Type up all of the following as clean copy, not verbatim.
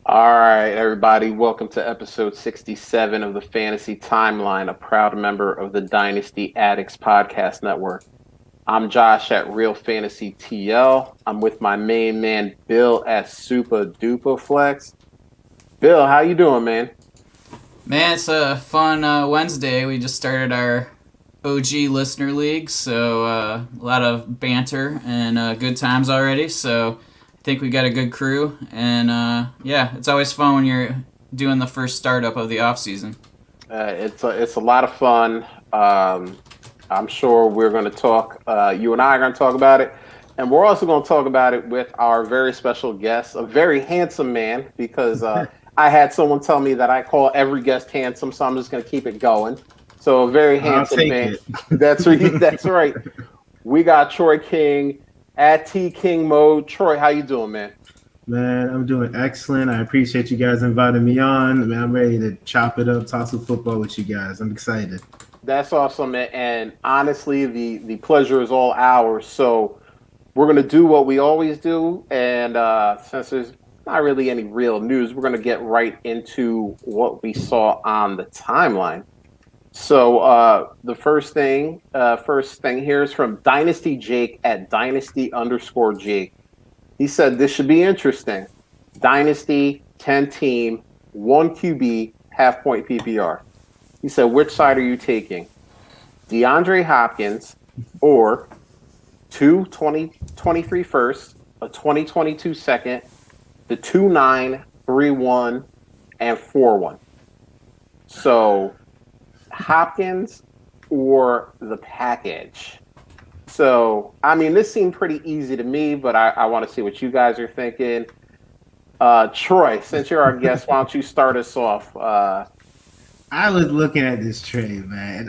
All right, everybody, welcome to episode 67 of the Fantasy Timeline, a proud member of the Dynasty Addicts Podcast Network. I'm Josh at Real Fantasy TL. I'm with my main man, Bill at Super Duper Flex. Bill, how you doing, man? Man, it's a fun Wednesday. We just started our OG listener league, so a lot of banter and good times already. So I think we got a good crew, and yeah, it's always fun when you're doing the first startup of the off season. It's a lot of fun. I'm sure we're going to talk. You and I are going to talk about it, and we're also going to talk about it with our very special guest, a very handsome man. Because I had someone tell me that I call every guest handsome, so I'm just going to keep it going. So a very handsome man. That's right. That's right. We got Troy King at T King Mode. Troy, how you doing, man? Man, I'm doing excellent. I appreciate you guys inviting me on. Man, I'm ready to chop it up, talk some football with you guys. I'm excited. That's awesome, and honestly, the pleasure is all ours. So we're going to do what we always do, and since there's not really any real news, we're going to get right into what we saw on the timeline. So the first thing here is from Dynasty Jake at Dynasty_Jake. He said this should be interesting. Dynasty 10 team 1 QB half point PPR. He said, which side are you taking? DeAndre Hopkins or 2023 first, a 2022 second, the 2-9, 3-1, and 4-1. So Hopkins or the package. So, I mean, this seemed pretty easy to me, but I want to see what you guys are thinking. Troy, since you're our guest, why don't you start us off? I was looking at this trade, man.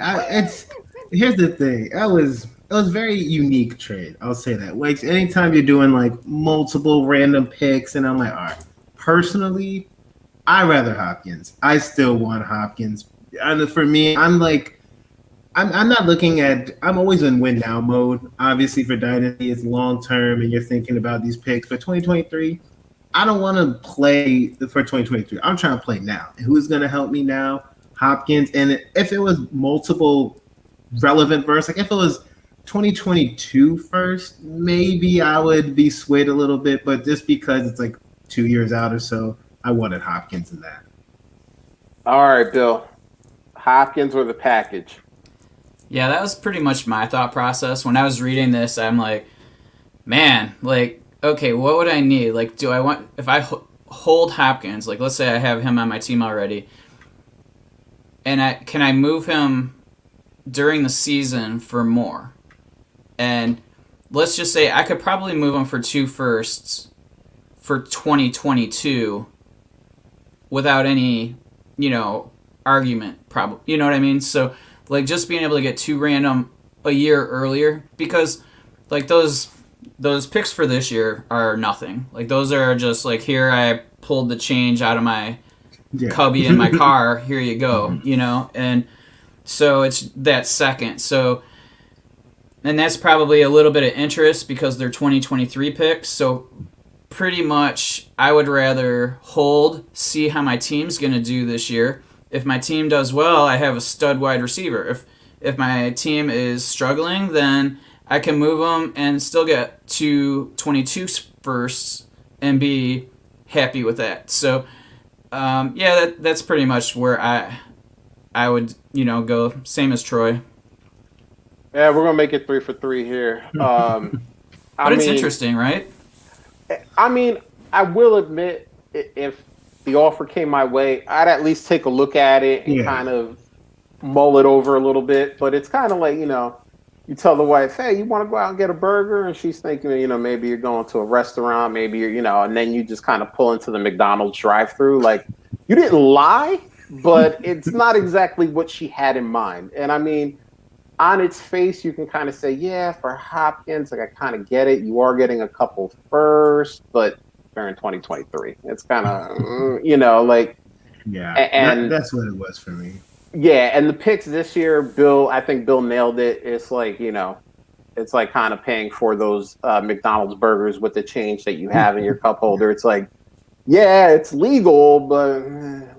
Here's the thing. It was very unique trade. I'll say that. Like anytime you're doing like multiple random picks, and I'm like, all right. Personally, I rather Hopkins. I still want Hopkins. And for me, I'm not looking at. I'm always in win now mode. Obviously, for Dynasty, it's long term, and you're thinking about these picks. But 2023, I don't want to play for 2023. I'm trying to play now. And who's going to help me now? Hopkins. And if it was multiple relevant verse, like if it was 2022 first, maybe I would be swayed a little bit. But just because it's like 2 years out or so, I wanted Hopkins in that. All right, Bill. Hopkins or the package? Yeah, that was pretty much my thought process. When I was reading this, I'm like, man, like, okay, what would I need? Like, do I want, if I hold Hopkins, like, let's say I have him on my team already, and can I move him during the season for more? And let's just say I could probably move him for 2 firsts for 2022 without any, argument, probably. You know what I mean? So, like, just being able to get 2 random a year earlier, because, like, those picks for this year are nothing. Like, those are just, like, here I pulled the change out of my cubby in my car. Here you go, And so it's that second. So, and that's probably a little bit of interest because they're 2023 picks. So, pretty much I would rather hold, see how my team's going to do this year. If my team does well, I have a stud wide receiver. If my team is struggling, then I can move them and still get 22 firsts and be happy with that. So, that's pretty much where I would, go. Same as Troy. Yeah, we're gonna make it 3 for 3 here. But it's interesting, right? I mean, I will admit, if the offer came my way, I'd at least take a look at it and kind of mull it over a little bit. But it's kind of like, you tell the wife, hey, you want to go out and get a burger? And she's thinking, maybe you're going to a restaurant, maybe you're, and then you just kind of pull into the McDonald's drive-thru. Like, you didn't lie, but it's not exactly what she had in mind. And I mean, on its face, you can kind of say, yeah, for Hopkins, like I kind of get it. You are getting a couple first, but they're in 2023. It's kind of, like. Yeah, and that's what it was for me. Yeah, and the picks this year, I think Bill nailed it. It's like, it's like kind of paying for those McDonald's burgers with the change that you have in your cup holder. It's like, yeah, it's legal, but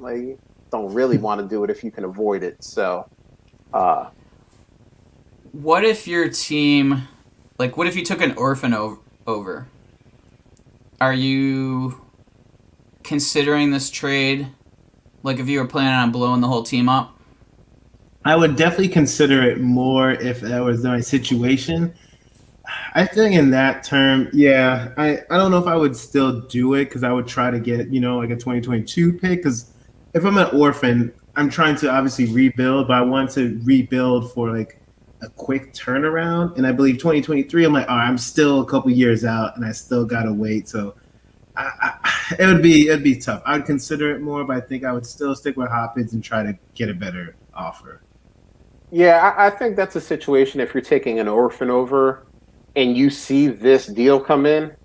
like don't really want to do it if you can avoid it. So, What if your team, like, what if you took an orphan over? Are you considering this trade? Like, if you were planning on blowing the whole team up? I would definitely consider it more if that was my situation. I think in that term, yeah, I don't know if I would still do it because I would try to get, like a 2022 pick. Because if I'm an orphan, I'm trying to obviously rebuild, but I want to rebuild for like a quick turnaround. And I believe 2023, I'm like, all right, I'm still a couple years out and I still got to wait. So it'd be tough. I would consider it more, but I think I would still stick with Hopkins and try to get a better offer. yeah, I think that's a situation if you're taking an orphan over and you see this deal come in.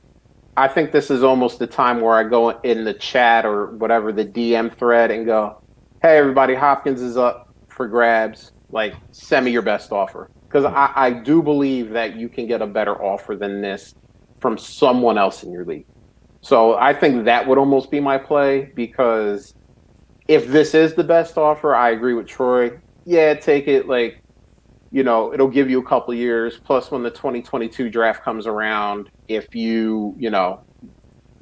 I think this is almost the time where I go in the chat or whatever, the DM thread, and go, hey, everybody, Hopkins is up for grabs. Like, send me your best offer. Because I do believe that you can get a better offer than this from someone else in your league. So I think that would almost be my play, because if this is the best offer, I agree with Troy. Yeah, take it. Like, it'll give you a couple of years. Plus, when the 2022 draft comes around, if you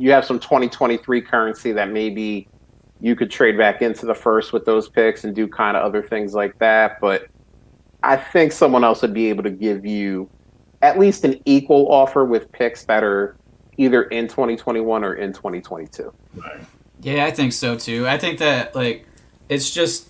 have some 2023 currency that maybe you could trade back into the first with those picks and do kind of other things like that. But I think someone else would be able to give you at least an equal offer with picks that are either in 2021 or in 2022. Right. Yeah, I think so too. I think that, like, it's just,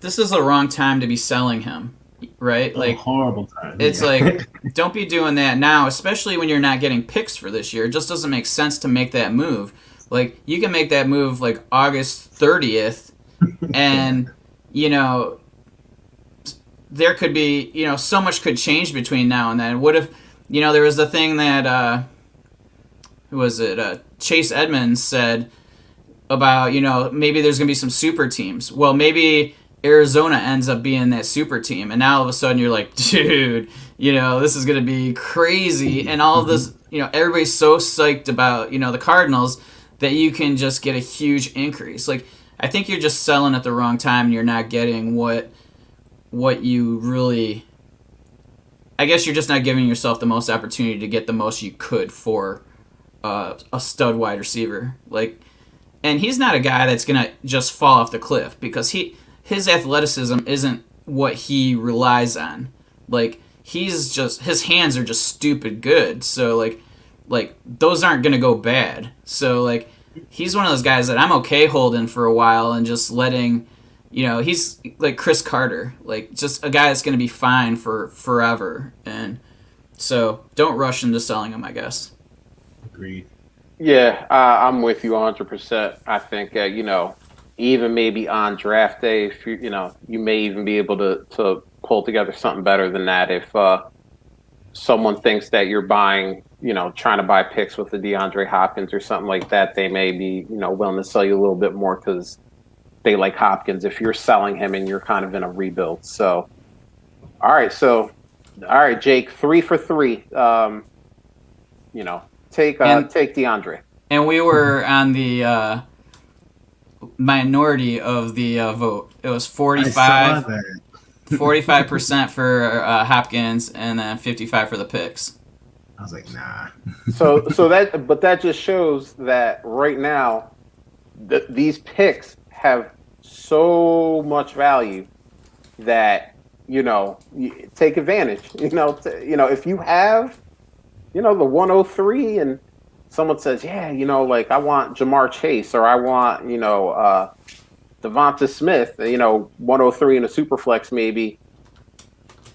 this is the wrong time to be selling him, right? Like, horrible time. It's like, don't be doing that now, especially when you're not getting picks for this year. It just doesn't make sense to make that move. Like, you can make that move like August 30th, and there could be, so much could change between now and then. What if, there was the thing that who was it? Chase Edmonds said about, maybe there's going to be some super teams. Well, maybe Arizona ends up being that super team, and now all of a sudden you're like, dude, this is going to be crazy. And all of this, everybody's so psyched about, the Cardinals that you can just get a huge increase. Like, I think you're just selling at the wrong time, and you're not getting what you really, I guess you're just not giving yourself the most opportunity to get the most you could for a stud wide receiver. Like, and he's not a guy that's gonna just fall off the cliff, because his athleticism isn't what he relies on. Like, his hands are just stupid good. So like those aren't gonna go bad. So like, he's one of those guys that I'm okay holding for a while and just letting, he's like Chris Carter, like just a guy that's gonna be fine for forever. And so don't rush into selling him, I guess. Agreed. Yeah, I'm with you 100%. I think even maybe on draft day, if you may even be able to pull together something better than that if someone thinks that you're buying, trying to buy picks with the DeAndre Hopkins or something like that. They may be willing to sell you a little bit more because they like Hopkins if you're selling him and you're kind of in a rebuild. So, all right, Jake, 3 for 3. Take DeAndre. And we were on the minority of the vote. It was 45% for Hopkins, and then 55 for the picks. I was like, nah. so that just shows that right now, these picks have so much value that take advantage. If you have the 103 and someone says, yeah, like I want Jamar Chase or I want Devonta Smith, 103 in a super flex maybe.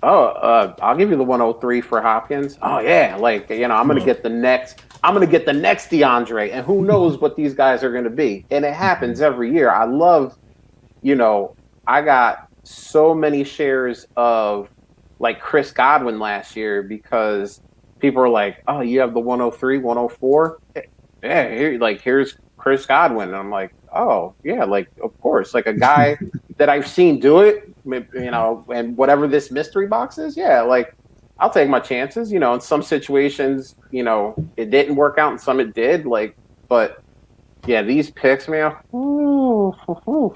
I'll give you the 103 for Hopkins. Oh yeah, like I'm gonna get the next DeAndre, and who knows what these guys are gonna be. And it happens every year. I love, I got so many shares of like Chris Godwin last year because people are like, oh, you have the 103, 104? Yeah, here's Chris Godwin. And I'm like, oh yeah, like of course, like a guy that I've seen do it, and whatever this mystery box is, yeah, like I'll take my chances. In some situations, it didn't work out, and some it did. Like, but Yeah, these picks, man. Ooh, ooh, ooh.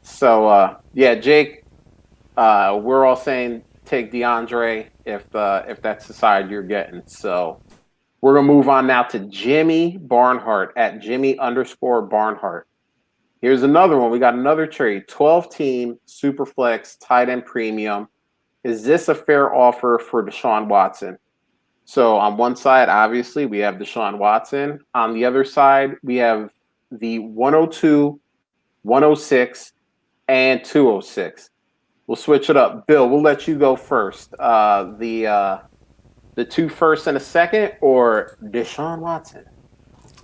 So, yeah, Jake, we're all saying take DeAndre if that's the side you're getting. So we're gonna move on now to Jimmy Barnhart at Jimmy_Barnhart. Here's another one. We got another trade. 12-team Superflex tight end premium. Is this a fair offer for Deshaun Watson? So on one side, obviously, we have Deshaun Watson. On the other side, we have the 102, 106, and 206. We'll switch it up. Bill, we'll let you go first. The two first and a second, or Deshaun Watson?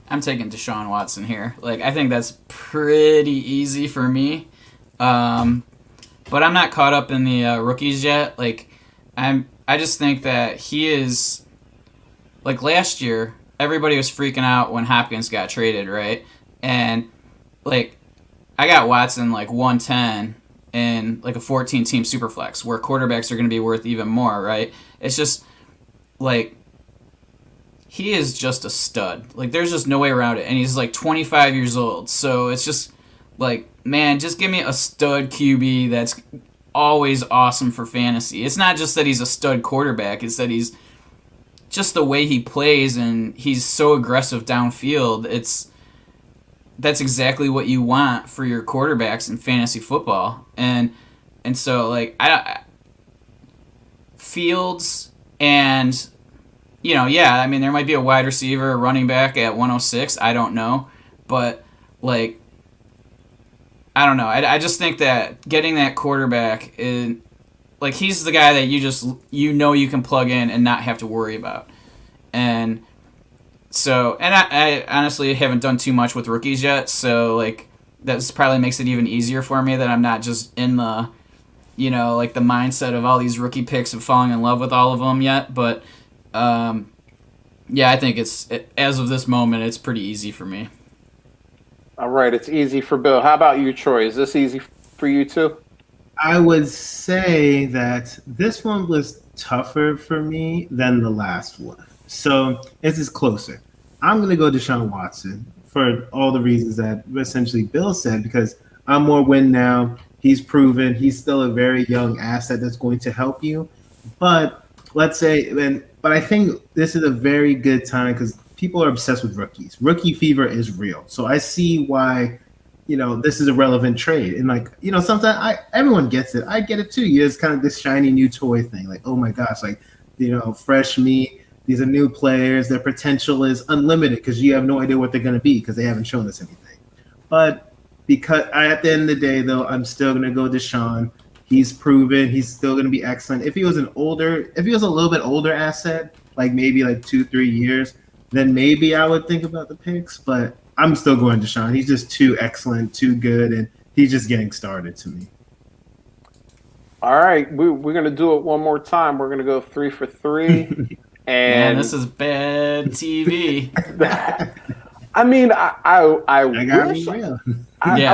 I'm taking Deshaun Watson here. Like, I think that's pretty easy for me. But I'm not caught up in the rookies yet. Like, I just think that he is, like, last year everybody was freaking out when Hopkins got traded, right? And like, I got Watson like 110 in like a 14-team superflex where quarterbacks are going to be worth even more, right? It's just like, he is just a stud. Like, there's just no way around it. And he's like 25 years old. So it's just like, man, just give me a stud QB that's always awesome for fantasy. It's not just that he's a stud quarterback. It's that he's just the way he plays and he's so aggressive downfield. That's exactly what you want for your quarterbacks in fantasy football. And so, like, Fields and, you know, yeah, I mean, there might be a wide receiver, a running back at 106. I don't know. But, like, I don't know. I just think that getting that quarterback is, like, he's the guy that you can plug in and not have to worry about. And so, and I honestly haven't done too much with rookies yet, so, like, that probably makes it even easier for me that I'm not just in the, you know, like, the mindset of all these rookie picks and falling in love with all of them yet. But, yeah, I think as of this moment, it's pretty easy for me. All right, it's easy for Bill. How about you, Troy? Is this easy for you too? I would say that this one was tougher for me than the last one. So this is closer. I'm going to go Deshaun Watson for all the reasons that essentially Bill said, because I'm more win now. He's proven he's still a very young asset that's going to help you. But let's say, but I think this is a very good time because people are obsessed with rookies. Rookie fever is real. So I see why, you know, this is a relevant trade. And, like, you know, sometimes everyone gets it. I get it too. It's kind of this shiny new toy thing. Like, oh my gosh, like, you know, fresh meat. These are new players. Their potential is unlimited because you have no idea what they're going to be because they haven't shown us anything. But because at the end of the day, though, I'm still going to go Deshaun. He's proven he's still going to be excellent. If he was a little bit older asset, like maybe like 2-3 years, then maybe I would think about the picks. But I'm still going Deshaun. He's just too excellent, too good, and he's just getting started to me. All right, we're going to do it one more time. We're going to go 3 for 3. And man, this is bad TV. I mean, I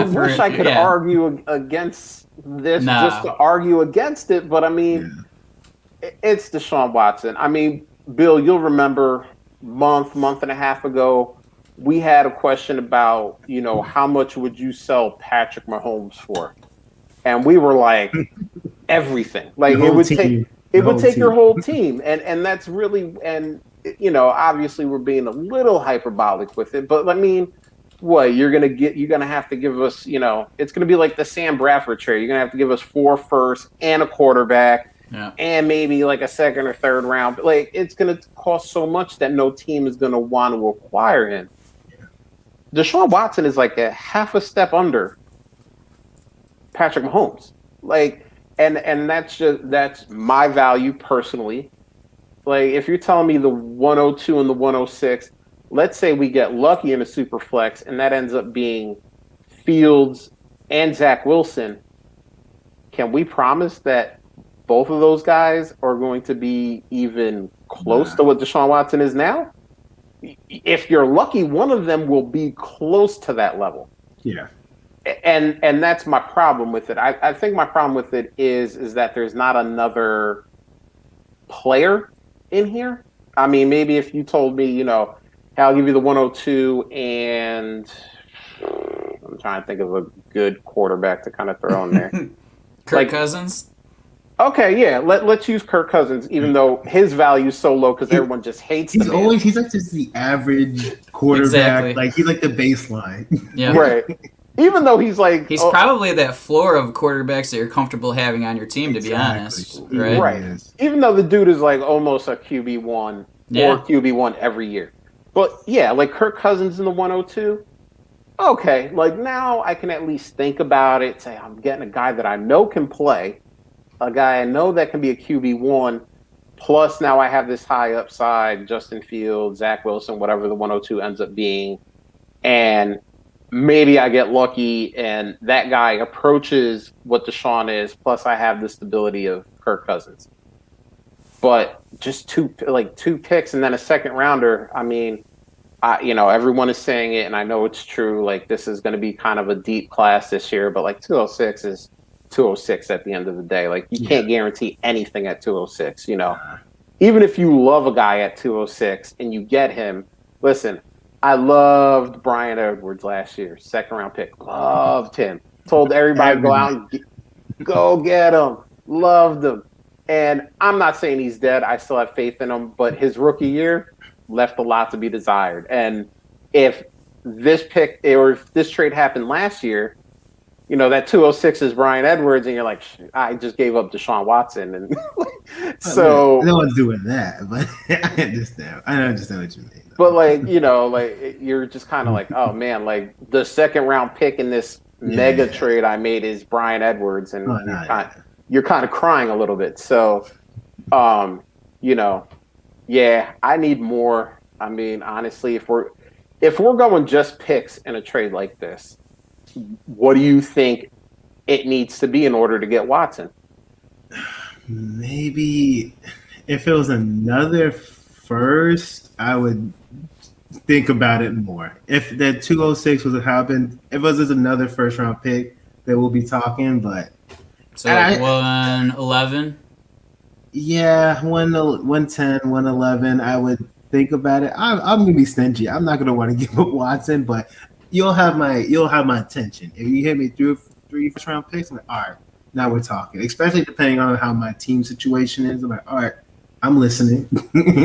wish I could argue against this just to argue against it, but I mean, it's Deshaun Watson. I mean, Bill, you'll remember month and a half ago, we had a question about, you know, how much would you sell Patrick Mahomes for? And we were like, everything. Like, it would take your whole team. And that's really, and, you know, obviously we're being a little hyperbolic with it, but I mean, what you're going to have to give us, you know, it's going to be like the Sam Bradford trade. You're going to have to give us 4 firsts and a quarterback and maybe like a second or third round. But, like, it's going to cost so much that no team is going to want to acquire him. Deshaun Watson is like a half a step under Patrick Mahomes. Like, and that's my value personally. Like, if you're telling me the 102 and the 106, let's say we get lucky in a super flex and that ends up being Fields and Zach Wilson, can we promise that both of those guys are going to be even close to what Deshaun Watson is now? If you're lucky, one of them will be close to that level. Yeah. And that's my problem with it. I think my problem with it is that there's not another player in here. I mean, maybe if you told me, you know, I'll give you the 102, and I'm trying to think of a good quarterback to kind of throw in there. Kirk Cousins? Okay, yeah. Let's use Kirk Cousins, even though his value is so low because everyone just hates him. He's like just the average quarterback. Exactly. Like he's like the baseline. Yeah. Right. Even though he's probably that floor of quarterbacks that you're comfortable having on your team, to be honest. Right. Right. Even though the dude is like almost a QB1 or QB1 every year. But yeah, like Kirk Cousins in the 102. Okay, like now I can at least think about it, say I'm getting a guy that I know can play, a guy I know that can be a QB1, plus now I have this high upside, Justin Fields, Zach Wilson, whatever the 102 ends up being, and maybe I get lucky and that guy approaches what Deshaun is, plus I have the stability of Kirk Cousins. But just two picks and then a second rounder, I mean, everyone is saying it, and I know it's true. Like, this is going to be kind of a deep class this year, but like 206 is 206 at the end of the day. Like, you can't guarantee anything at 206. Even if you love a guy at 206 and you get him, listen. I loved Bryan Edwards last year, second round pick. Loved him. Told everybody go out and go get him. Loved him. And I'm not saying he's dead. I still have faith in him, but his rookie year left a lot to be desired. And if this pick or if this trade happened last year, that 206 is Bryan Edwards, and you're like, I just gave up Deshaun Watson, and so no one's doing that. But I understand what you mean. But you're just kind of like, oh man, like the second round pick in this mega trade I made is Bryan Edwards, and you're kind of crying a little bit. So, I need more. I mean, honestly, if we're going just picks in a trade like this, what do you think it needs to be in order to get Watson? Maybe if it was another first, I would think about it more. If the 206 was happened, if it was just another first round pick, then we'll be talking. But so like 111. Yeah, 110, 111. I would think about it. I'm gonna be stingy. I'm not gonna want to give up Watson, but you'll have my attention. If you hit me through three first round picks, I'm like, all right, now we're talking. Especially depending on how my team situation is. I'm like, all right, I'm listening.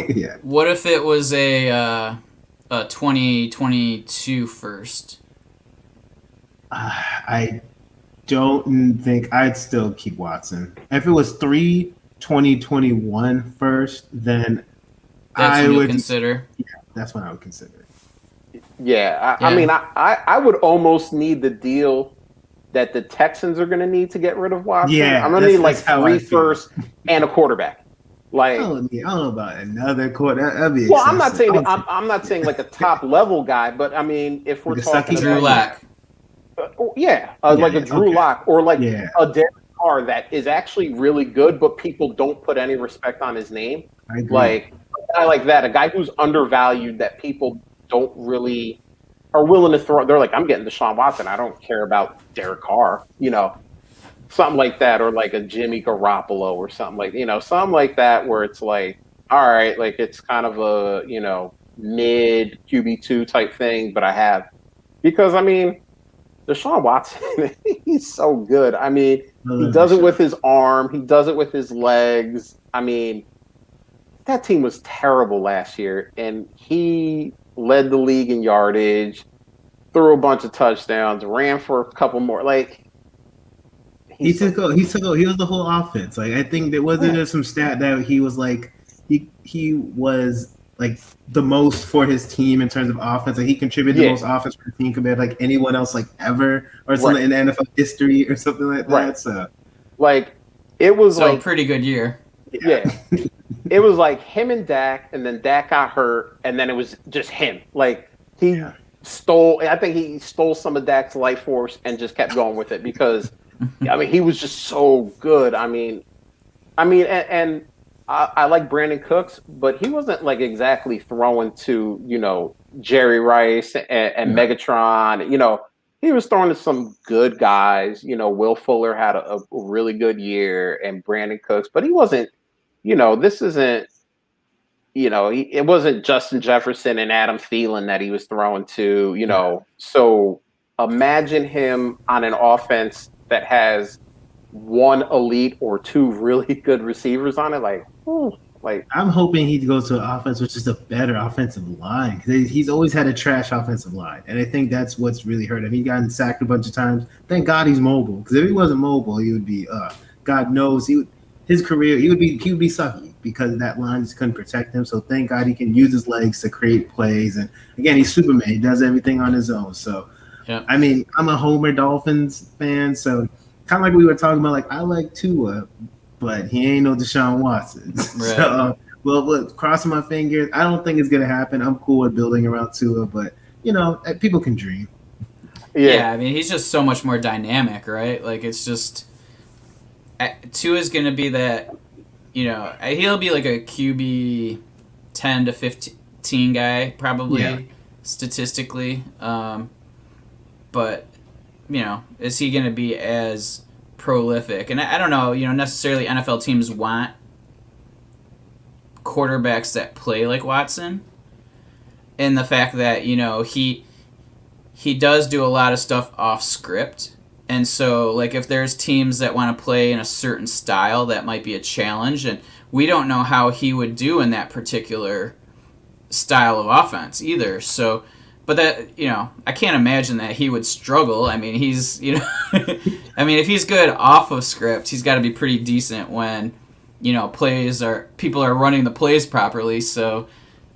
Yeah. What if it was a 2022 first? I don't think I'd still keep Watson. If it was 2021 first, then I would consider. Yeah, that's what I would consider. Yeah, I mean, I would almost need the deal that the Texans are going to need to get rid of Watson. Yeah, I'm going to need like 3 firsts and a quarterback. Like, I don't know about another quarterback. That'd be well, excessive. I'm not saying like a top level guy, but I mean, if we're talking Drew Lock, like a Drew Lock or like a Derek Carr that is actually really good, but people don't put any respect on his name. I agree. Like a guy like that, a guy who's undervalued that people don't really are willing to throw. They're like, I'm getting Deshaun Watson. I don't care about Derek Carr, something like that, or like a Jimmy Garoppolo or something like that, where it's like, all right, like it's kind of a mid QB2 type thing, but I have because I mean, Deshaun Watson, he's so good. I mean, he does it with his arm, he does it with his legs. I mean, that team was terrible last year, and he led the league in yardage, threw a bunch of touchdowns, ran for a couple more. Like he was the whole offense. Like I think there wasn't some stat that he was like he was like the most for his team in terms of offense. Like he contributed the most offense for the team compared to like anyone else like ever or something in NFL history or something like that. Right. So like it was like a pretty good year. Yeah. It was like him and Dak, and then Dak got hurt, and then it was just him. Like he stole some of Dak's life force and just kept going with it because, I mean, he was just so good. I mean, and I like Brandon Cooks, but he wasn't like exactly throwing to Jerry Rice and Megatron. He was throwing to some good guys. Will Fuller had a really good year, and Brandon Cooks, but he wasn't. This isn't, it wasn't Justin Jefferson and Adam Thielen that he was throwing to, So imagine him on an offense that has one elite or two really good receivers on it. I'm hoping he goes to an offense which is a better offensive line. He's always had a trash offensive line, and I think that's what's really hurt him. He gotten sacked a bunch of times. Thank God he's mobile, because if he wasn't mobile, he would be. God knows his career he would be sucky because that line just couldn't protect him. So thank God he can use his legs to create plays. And again, he's Superman. He does everything on his own. So, yeah. I mean, I'm a Homer Dolphins fan, so kind of like we were talking about. Like I like Tua, but he ain't no Deshaun Watson. Right. So, well, crossing my fingers. I don't think it's gonna happen. I'm cool with building around Tua, but people can dream. Yeah, I mean, he's just so much more dynamic, right? Like it's just Tua's gonna be that. He'll be like a QB 10 to 15 guy probably statistically, but is he gonna be as prolific? And I don't know, necessarily NFL teams want quarterbacks that play like Watson, and the fact that he does do a lot of stuff off script, and so like if there's teams that want to play in a certain style, that might be a challenge, and we don't know how he would do in that particular style of offense either. So but that I can't imagine that he would struggle. I mean, he's I mean, if he's good off of script, he's got to be pretty decent when people are running the plays properly. So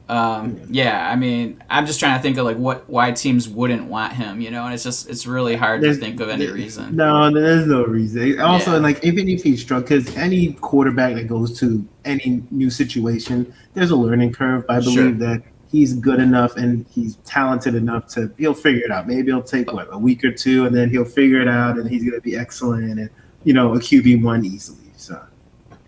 I mean, I'm just trying to think of like why teams wouldn't want him, and it's really hard to think of any reason. No, there's no reason. Also, like even if he struck, because any quarterback that goes to any new situation, there's a learning curve. I believe that he's good enough and he's talented enough he'll figure it out. Maybe it'll take a week or two, and then he'll figure it out, and he's gonna be excellent and a QB1 easily. So.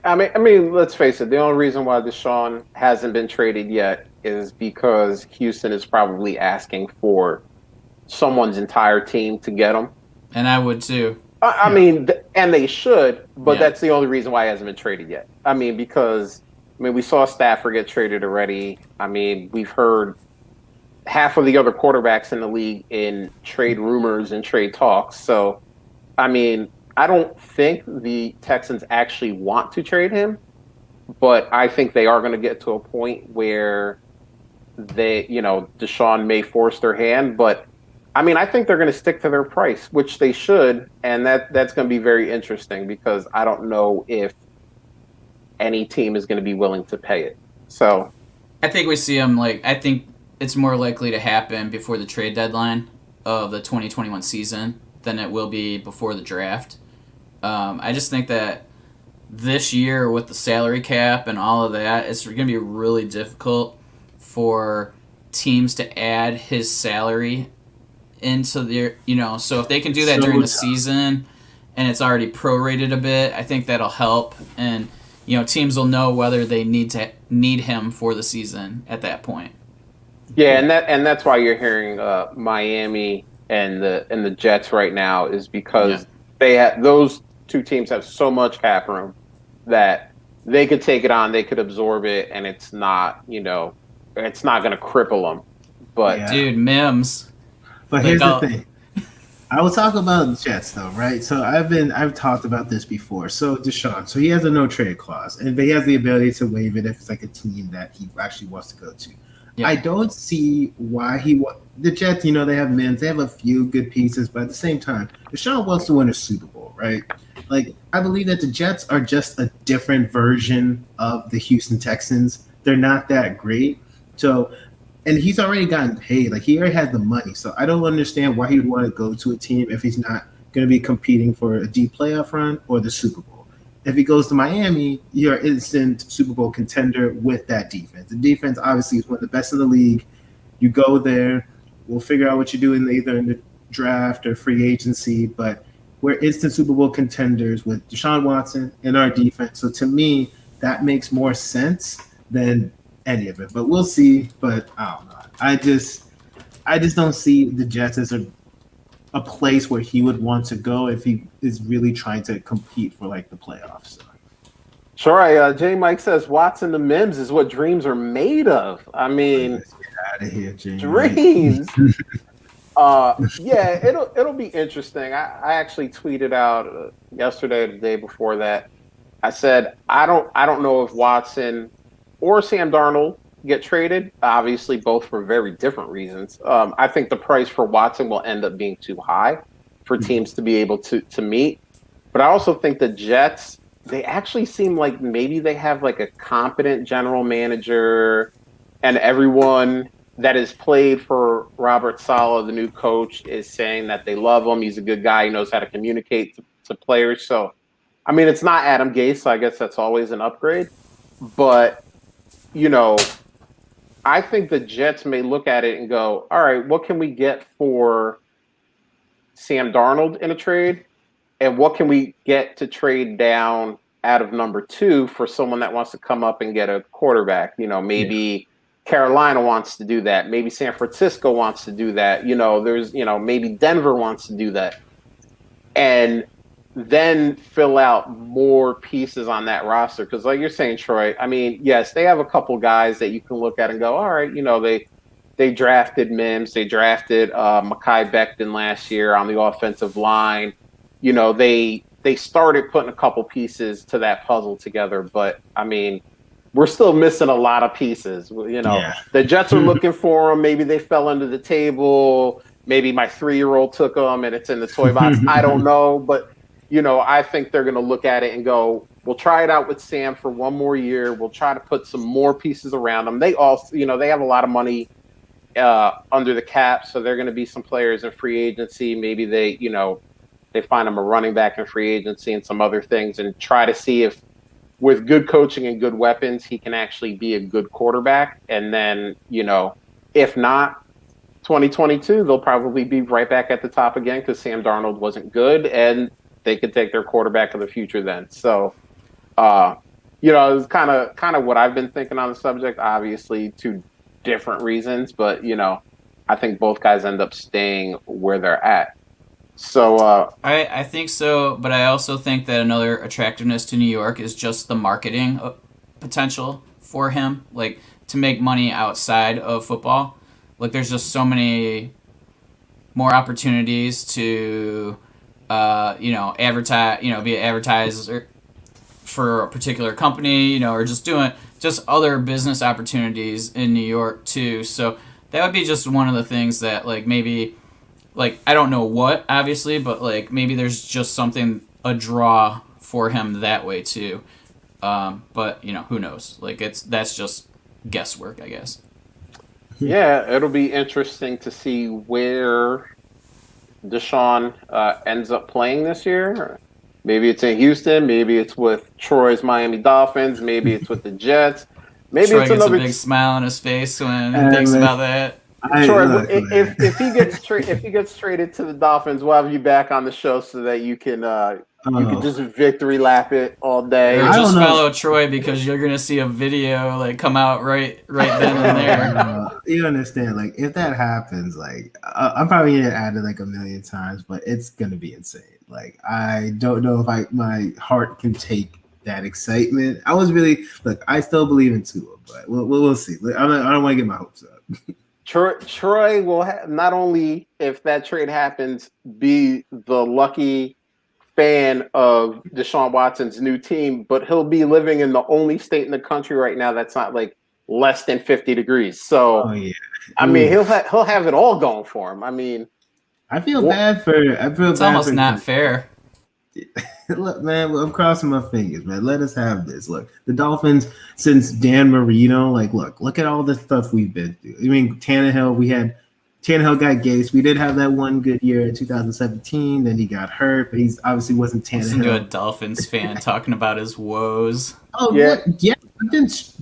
I mean, let's face it. The only reason why Deshaun hasn't been traded yet is because Houston is probably asking for someone's entire team to get him. And I would too. I mean, and they should, but that's the only reason why he hasn't been traded yet. I mean, because we saw Stafford get traded already. I mean, we've heard half of the other quarterbacks in the league in trade rumors and trade talks. So, I mean, I don't think the Texans actually want to trade him, but I think they are going to get to a point where Deshaun may force their hand. But I mean, I think they're going to stick to their price, which they should, and that's going to be very interesting because I don't know if any team is going to be willing to pay it. So, I think we see him I think it's more likely to happen before the trade deadline of the 2021 season than it will be before the draft. I just think that this year with the salary cap and all of that, it's going to be really difficult for teams to add his salary into their, so if they can do that during the season and it's already prorated a bit, I think that'll help. And, teams will know whether they need him for the season at that point. Yeah, and that's why you're hearing Miami and the Jets right now is because they have those two teams have so much cap room that they could take it on, they could absorb it, and it's not, it's not going to cripple them. But dude, Mims. But here's the thing. I will talk about the Jets though, right? So I've talked about this before. So Deshaun, so he has a no trade clause, but he has the ability to waive it if it's like a team that he actually wants to go to. Yeah. I don't see why the Jets, they have Mims, they have a few good pieces, but at the same time, Deshaun wants to win a Super Bowl, right? Like, I believe that the Jets are just a different version of the Houston Texans. They're not that great. So, and he's already gotten paid. Like, he already has the money. So I don't understand why he would want to go to a team if he's not going to be competing for a deep playoff run or the Super Bowl. If he goes to Miami, you're an instant Super Bowl contender with that defense. The defense, obviously, is one of the best in the league. You go there, we'll figure out what you're doing either in the draft or free agency, but we're instant Super Bowl contenders with Deshaun Watson and our defense. So to me, that makes more sense than any of it. But we'll see. But I don't know. I just don't see the Jets as a place where he would want to go if he is really trying to compete for like the playoffs. Troy, J. Mike says Watson the Mims is what dreams are made of. I mean, Let's get out of here, J. dreams. Yeah, it'll be interesting. I actually tweeted out yesterday or the day before that. I said I don't know if Watson or Sam Darnold get traded. Obviously, both for very different reasons. I think the price for Watson will end up being too high for teams to be able to meet. But I also think the Jets, they actually seem like maybe they have like a competent general manager, and everyone that has played for Robert Saleh, the new coach, is saying that they love him. He's a good guy. He knows how to communicate to players. So, I mean, it's not Adam Gase, so I guess that's always an upgrade. But, you know, I think the Jets may look at it and go, all right, what can we get for Sam Darnold in a trade? And what can we get to trade down out of number 2 for someone that wants to come up and get a quarterback? You know, maybe Carolina wants to do that. Maybe San Francisco wants to do that. You know, maybe Denver wants to do that. And then fill out more pieces on that roster. Because like you're saying, Troy, I mean, yes, they have a couple guys that you can look at and go, all right, you know, they drafted Mims. They drafted Mekhi Becton last year on the offensive line. You know, they started putting a couple pieces to that puzzle together, but I mean, we're still missing a lot of pieces. You know, The Jets are looking for them. Maybe they fell under the table. Maybe my 3-year-old took them and it's in the toy box. I don't know, but you know, I think they're going to look at it and go, we'll try it out with Sam for one more year. We'll try to put some more pieces around them. They also, you know, they have a lot of money under the cap, so they're going to be some players in free agency. Maybe they find him a running back in free agency and some other things and try to see if with good coaching and good weapons, he can actually be a good quarterback. And then, you know, if not, 2022, they'll probably be right back at the top again because Sam Darnold wasn't good and they could take their quarterback of the future then. So, you know, it's kind of what I've been thinking on the subject, obviously 2 different reasons, but, you know, I think both guys end up staying where they're at. So I think so, but I also think that another attractiveness to New York is just the marketing potential for him, like to make money outside of football. Like there's just so many more opportunities to, you know, advertise, you know, be an advertiser for a particular company, you know, or just doing just other business opportunities in New York too. So that would be just one of the things that like maybe. Like, I don't know what, obviously, but, like, maybe there's just something, a draw for him that way, too. But, you know, who knows? Like, that's just guesswork, I guess. Yeah, it'll be interesting to see where Deshaun ends up playing this year. Maybe it's in Houston. Maybe it's with Troy's Miami Dolphins. Maybe it's with the Jets. Maybe Troy it's gets another a big smile on his face when he thinks about that. Troy, if he gets traded to the Dolphins, we'll have you back on the show so that you can just victory lap it all day. Or just follow Troy because you're gonna see a video like come out right then and there. You understand? Like if that happens, like I'm probably gonna add it like a million times, but it's gonna be insane. Like I don't know if my heart can take that excitement. I still believe in Tua, but we'll see. I don't want to get my hopes up. Troy will not only, if that trade happens, be the lucky fan of Deshaun Watson's new team, but he'll be living in the only state in the country right now that's not like less than 50 degrees. So, I mean, he'll have it all going for him. I mean, I feel bad for. It's almost not fair. Look, man, I'm crossing my fingers, man. Let us have this. Look, the Dolphins, since Dan Marino, like, look at all the stuff we've been through. I mean, Tannehill got Gase. We did have that one good year in 2017. Then he got hurt, but he's obviously wasn't Tannehill. Listen to a Dolphins fan talking about his woes. Oh, yeah.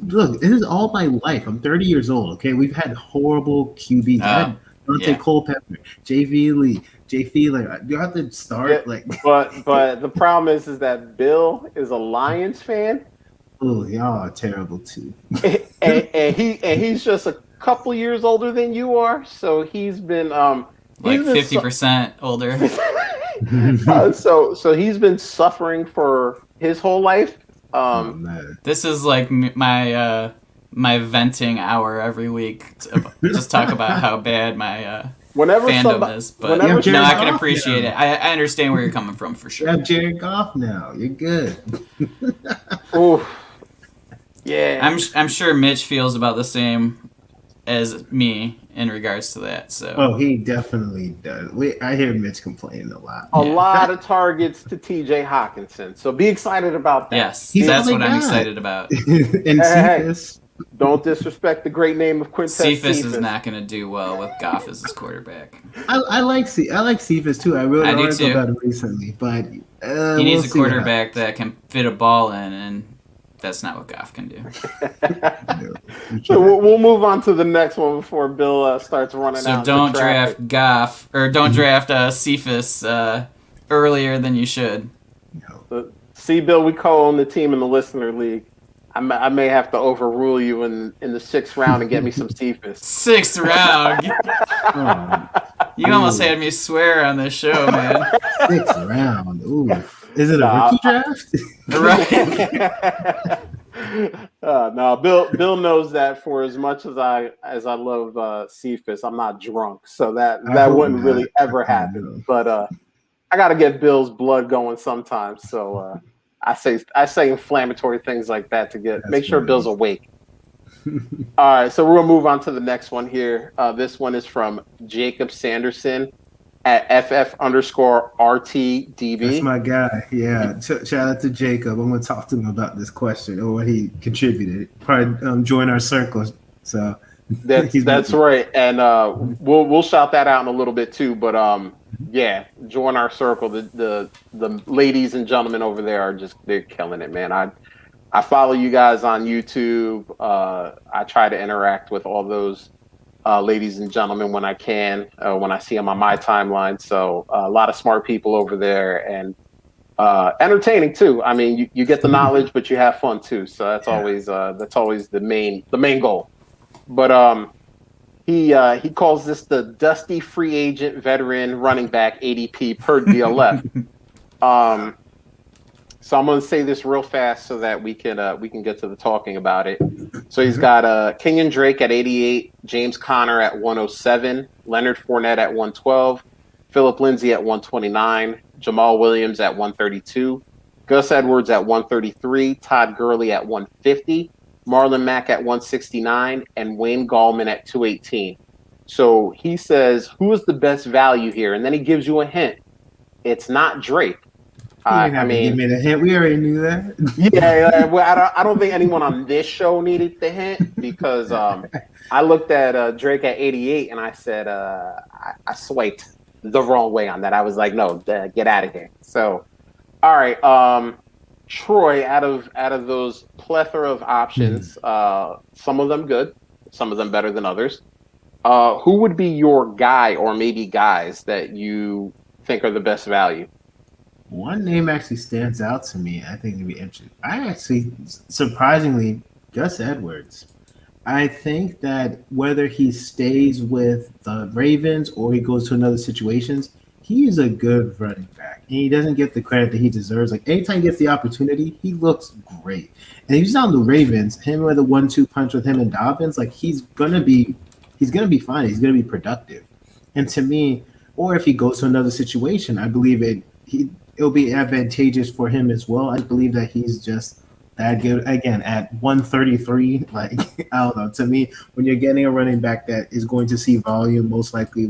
Look, this is all my life. I'm 30 years old, okay? We've had horrible QBs. I had Dante Culpepper, JV Lee, Jay Feeler. You have to start but the problem is that Bill is a Lions fan. Oh, y'all are terrible too. and he's just a couple years older than you are, so he's been like 50% older. So he's been suffering for his whole life Oh man, This is like my venting hour every week to just talk about how bad my Whenever fandom is. But You have no, Jared I can Goff appreciate now. it. I understand where you're coming from for You sure. have Jared Goff now. You're good. Oh, yeah. I'm sure Mitch feels about the same as me in regards to that. So Oh, he definitely does. I hear Mitch complaining a lot. A yeah. lot of targets to TJ Hawkinson. So be excited about that. Yes, He's all that's they what I'm got. excited about. And Hey, Cephas. don't disrespect the great name of Quintez Cephas is Cephas. not going to do well with Goff as his quarterback. I like Cephas too. I wrote I an do article too. about him recently, but He we'll needs a see what quarterback that can fit a ball in, and that's not what Goff can do. happens. So we'll move on to the next one before Bill starts running So out into don't traffic. draft Goff, or don't draft Cephas earlier than you should. See, Bill, we co-own the team in the listener league. I may have to overrule you in the 6th round and get me some Cephas. 6th round. Oh, You almost had me swear on this show, man. 6th round. Ooh. Is it a Nah, rookie draft? Right? No, Bill knows that for as much as I love Cephas, I'm not drunk, so that I hope wouldn't not. really ever I happen. know. But I got to get Bill's blood going sometimes, so I say inflammatory things like that to That's make sure funny. Bill's awake. All right, so we're gonna move on to the next one here. This one is from Jacob Sanderson at FF_RTDB. That's my guy. Yeah. Shout out to Jacob. I'm going to talk to him about this question or what he contributed. Probably join our circle. So That's right, and we'll shout that out in a little bit too. But yeah, join our circle. The ladies and gentlemen over there they're killing it, man. I follow you guys on YouTube. I try to interact with all those ladies and gentlemen when I can, when I see them on my timeline. So a lot of smart people over there, and entertaining too. I mean, you get the knowledge, but you have fun too. So that's always the main goal. But he calls this the dusty free agent veteran running back ADP per DLF. So I'm going to say this real fast so that we can get to the talking about it. So he's got Kenyon Drake at 88, James Conner at 107, Leonard Fournette at 112, Phillip Lindsay at 129, Jamal Williams at 132, Gus Edwards at 133, Todd Gurley at 150, Marlon Mack at 169, and Wayne Gallman at 218. So he says, who is the best value here? And then he gives you a hint. It's not Drake. I mean, give me the hint. We already knew that. Yeah, well, I don't think anyone on this show needed the hint because I looked at Drake at 88 and I said I swiped the wrong way on that. I was like, no, get out of here. So, all right, Troy, out of those plethora of options, some of them good, some of them better than others. Who would be your guy or maybe guys that you think are the best value? One name actually stands out to me. I think it'd be interesting. I actually, surprisingly, Gus Edwards. I think that whether he stays with the Ravens or he goes to another situations, he is a good running back. And he doesn't get the credit that he deserves. Like anytime he gets the opportunity, he looks great. And if he's on the Ravens, him with a 1-2 punch with him and Dobbins, like he's gonna be fine. He's gonna be productive. And to me, or if he goes to another situation, I believe it'll be advantageous for him as well. I believe that he's just that good. Again, at 133, like I don't know. To me, when you're getting a running back that is going to see volume, most likely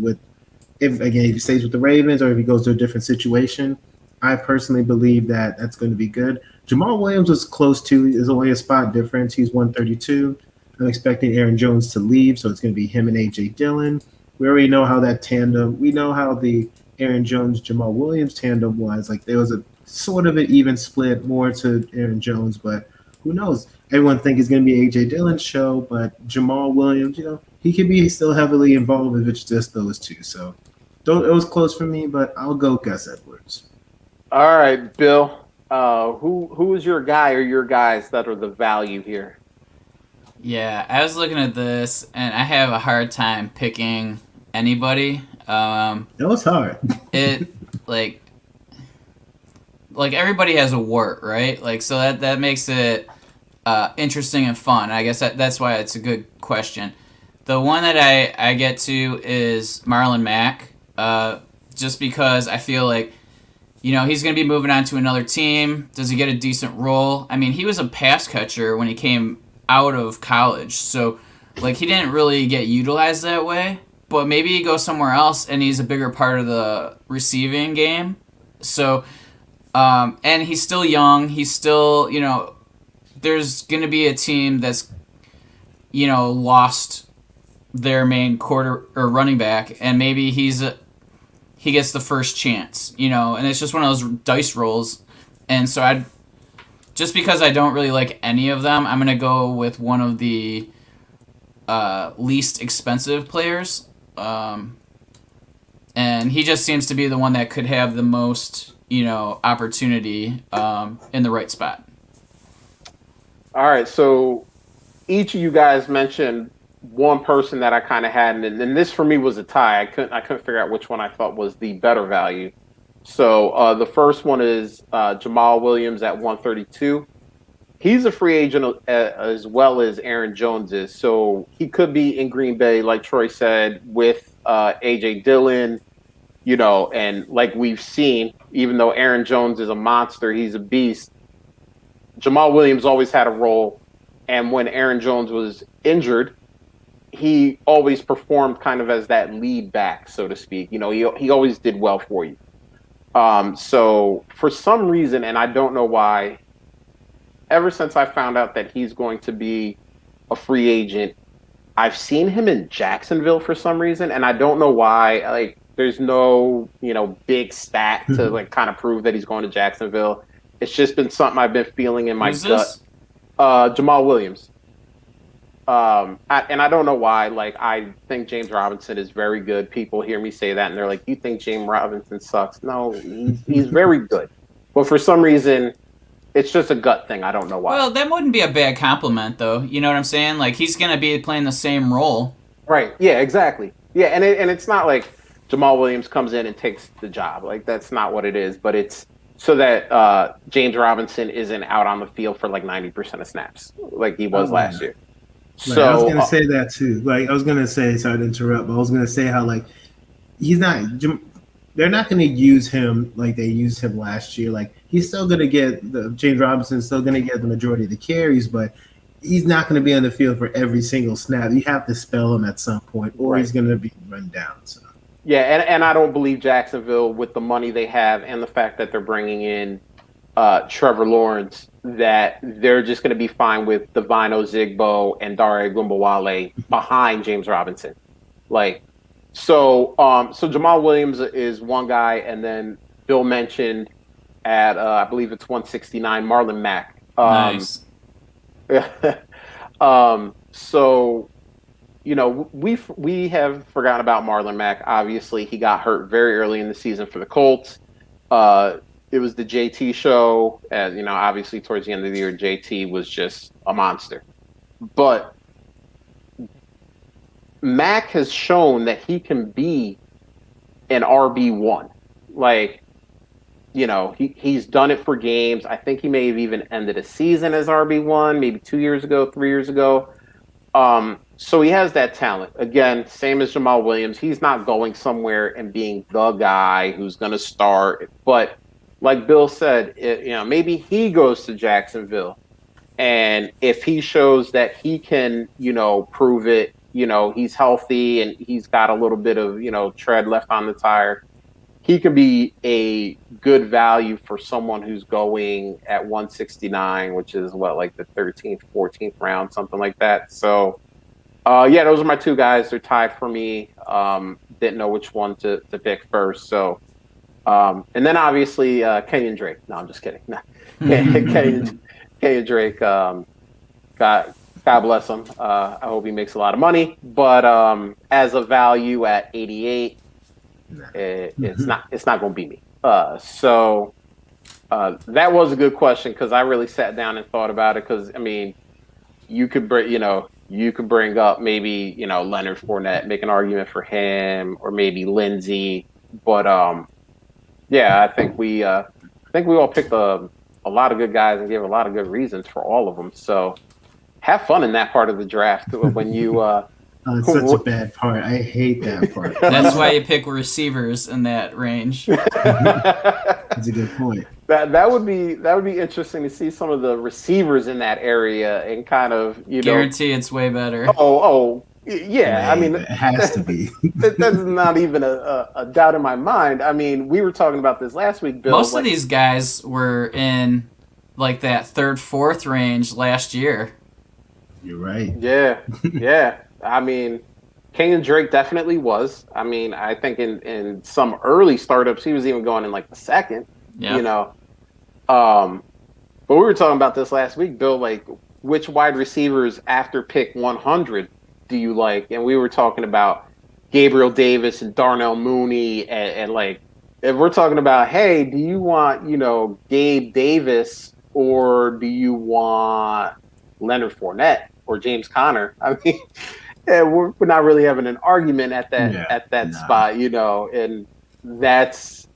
if he stays with the Ravens or if he goes to a different situation, I personally believe that that's going to be good. Jamal Williams was close to. There's only a spot difference. He's 132. I'm expecting Aaron Jones to leave, so it's going to be him and AJ Dillon. We already know how that tandem. We know how the Aaron Jones Jamal Williams tandem was. Like there was a sort of an even split more to Aaron Jones, but who knows? Everyone think it's going to be AJ Dillon's show, but Jamal Williams, he could be still heavily involved if it's just those two. So it was close for me, but I'll go Gus Edwards. All right, Bill. Who is your guy or your guys that are the value here? Yeah, I was looking at this, and I have a hard time picking anybody. It was hard. like everybody has a wart, right? Like so that makes it interesting and fun. I guess that's why it's a good question. The one that I get to is Marlon Mack, just because I feel like he's going to be moving on to another team. Does he get a decent role? I mean, he was a pass catcher when he came out of college, so like he didn't really get utilized that way. But maybe he goes somewhere else and he's a bigger part of the receiving game. So, and he's still young. He's still, there's going to be a team that's, lost their main quarter or running back, and maybe he gets the first chance, and it's just one of those dice rolls. And so just because I don't really like any of them, I'm going to go with one of the least expensive players. And he just seems to be the one that could have the most, opportunity in the right spot. All right, so each of you guys mentioned one person that I kind of had, and this for me was a tie. I couldn't figure out which one I thought was the better value. So the first one is Jamal Williams at 132. He's a free agent as well as Aaron Jones is, so he could be in Green Bay, like Troy said, with A.J. Dillon, and like we've seen, even though Aaron Jones is a monster, he's a beast. Jamal Williams always had a role, and when Aaron Jones was injured, he always performed kind of as that lead back, so to speak. He always did well for you. So for some reason, and I don't know why, ever since I found out that he's going to be a free agent, I've seen him in Jacksonville for some reason, and I don't know why. Like, there's no, big stat to like kind of prove that he's going to Jacksonville. It's just been something I've been feeling in my gut. Jamal Williams. And I don't know why. Like, I think James Robinson is very good. People hear me say that, and they're like, "You think James Robinson sucks?" No, he's very good. But for some reason, it's just a gut thing. I don't know why. Well, that wouldn't be a bad compliment, though. You know what I'm saying? Like, he's going to be playing the same role. Right. Yeah, exactly. Yeah, and it's not like Jamal Williams comes in and takes the job. Like, that's not what it is. But it's so that James Robinson isn't out on the field for like 90% of snaps like he was last year. Like, I was going to say that, too. Like, I was going to say, sorry to interrupt, but I was going to say how, like, he's not – they're not going to use him like they used him last year. Like, he's still going to get – James Robinson's still going to get the majority of the carries, but he's not going to be on the field for every single snap. You have to spell him at some point, or he's going to be run down. So. Yeah, and I don't believe Jacksonville, with the money they have and the fact that they're bringing in Trevor Lawrence, that they're just going to be fine with Devine Ozigbo and Dare Gumbawale behind James Robinson. Like, so Jamal Williams is one guy, and then Bill mentioned at I believe it's 169 Marlon Mack. Nice. So we have forgotten about Marlon Mack. Obviously, he got hurt very early in the season for the Colts. It was the JT show, and obviously towards the end of the year, JT was just a monster. But Mack has shown that he can be an RB1. Like, he's done it for games. I think he may have even ended a season as RB1, maybe 2 years ago, 3 years ago. So he has that talent. Again, same as Jamal Williams. He's not going somewhere and being the guy who's going to start, but like Bill said, maybe he goes to Jacksonville, and if he shows that he can, prove it, he's healthy and he's got a little bit of, tread left on the tire, he could be a good value for someone who's going at 169, which is like the 13th, 14th round, something like that. So, those are my two guys. They're tied for me. Didn't know which one to pick first. So, and then obviously Kenyon Drake. No, I'm just kidding. No. Kenyon Drake. God bless him. I hope he makes a lot of money. But as a value at 88, it's not going to be me. So that was a good question, because I really sat down and thought about it. Because you could bring up maybe Leonard Fournette, make an argument for him, or maybe Lindsey. But I think we think we all picked a lot of good guys and gave a lot of good reasons for all of them. So have fun in that part of the draft when you. It's such a bad part. I hate that part. That's why you pick receivers in that range. That's a good point. That would be interesting to see some of the receivers in that area and kind of guarantee it's way better. Yeah. I mean, it has to be. That's not even a doubt in my mind. I mean, we were talking about this last week, Bill. Most of these guys were in like that 3rd, 4th range last year. You're right. Yeah. I mean, Kenyon Drake definitely was. I mean, I think in some early startups, he was even going in like the 2nd. Yeah. But we were talking about this last week, Bill. Like, which wide receivers after pick 100 do you like? And we were talking about Gabriel Davis and Darnell Mooney, and like, if we're talking about, hey, do you want Gabe Davis or do you want Leonard Fournette or James Conner? I mean. Yeah, we're not really having an argument at that spot, and that's,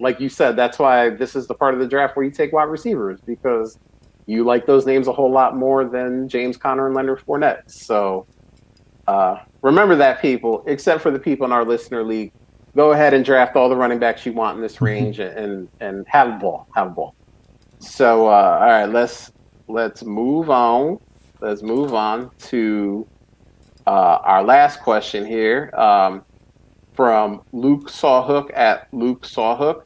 like you said, that's why this is the part of the draft where you take wide receivers, because you like those names a whole lot more than James Conner and Leonard Fournette. So remember that, people, except for the people in our listener league. Go ahead and draft all the running backs you want in this range and have a ball. So, all right, let's move on. Let's move on to our last question here from Luke Sawhook at Luke Sawhook.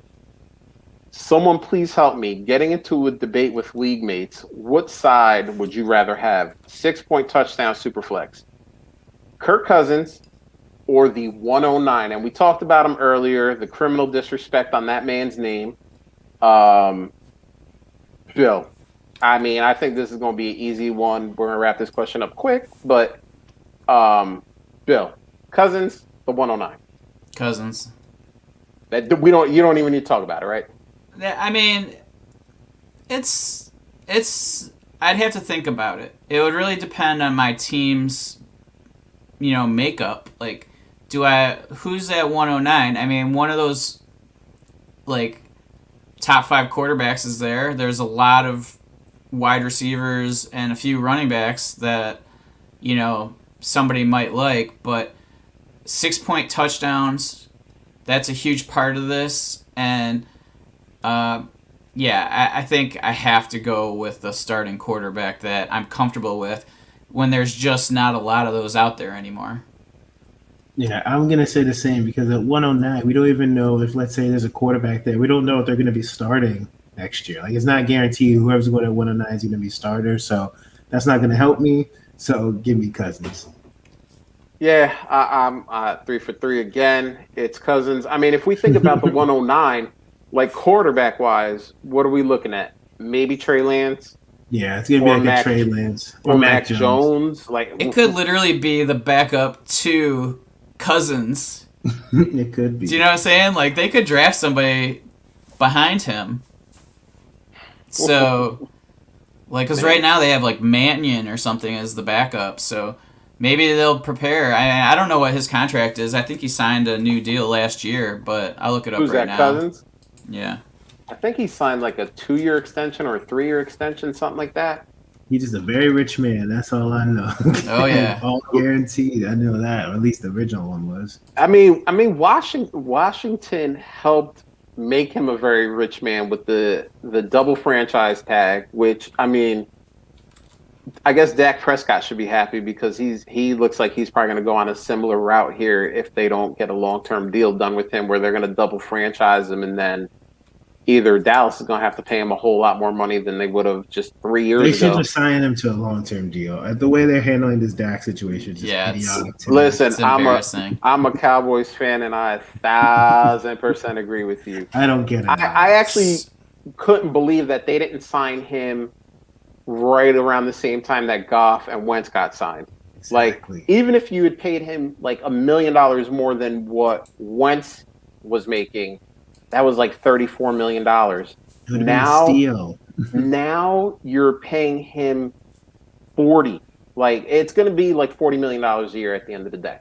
Someone please help me. Getting into a debate with league mates, what side would you rather have? 6-point touchdown superflex. Kirk Cousins or the 109? And we talked about him earlier, the criminal disrespect on that man's name. Bill, I mean, I think this is going to be an easy one. We're going to wrap this question up quick, but Bill, Cousins, the 109. Cousins. You don't even need to talk about it, right? I mean, it's I'd have to think about it. It would really depend on my team's makeup. Like, who's at 109? I mean, one of those like top 5 quarterbacks is there. There's a lot of wide receivers and a few running backs that somebody might like, but 6-point touchdowns, that's a huge part of this. And I think I have to go with the starting quarterback that I'm comfortable with when there's just not a lot of those out there anymore. Yeah, I'm going to say the same, because at 109, we don't even know if, let's say, there's a quarterback there. We don't know if they're going to be starting next year. Like, it's not guaranteed whoever's going at 109 is going to be starter, so that's not going to help me. So give me Cousins. Yeah, I'm 3 for 3 again. It's Cousins. I mean, if we think about the 109, like quarterback-wise, what are we looking at? Maybe Trey Lance? Yeah, it's going to be like a Trey Lance. Or Mac Jones. Like, it could literally be the backup to Cousins. It could be. Do you know what I'm saying? Like, they could draft somebody behind him. So, like, because right now they have, like, Mannion or something as the backup. So, maybe they'll prepare. I don't know what his contract is. I think he signed a new deal last year, but I'll look it up right now. Who's that, Cousins? Yeah. I think he signed, like, a 2-year extension or a 3-year extension, something like that. He's just a very rich man. That's all I know. Oh, yeah. All guaranteed. I know that. Or at least the original one was. I mean, Washington helped make him a very rich man with the double franchise tag, which, I mean, I guess Dak Prescott should be happy, because he looks like he's probably going to go on a similar route here if they don't get a long-term deal done with him where they're going to double franchise him, and then either Dallas is going to have to pay him a whole lot more money than they would have just 3 years ago. They should just sign him to a long-term deal. The way they're handling this Dak situation is just idiotic. Listen, I'm a Cowboys fan, and I 1,000% agree with you. I don't get it. I actually couldn't believe that they didn't sign him right around the same time that Goff and Wentz got signed. Exactly. Like, even if you had paid him like $1 million more than what Wentz was making, that was like $34 million. Now you're paying him 40. Like, it's going to be like $40 million a year at the end of the day.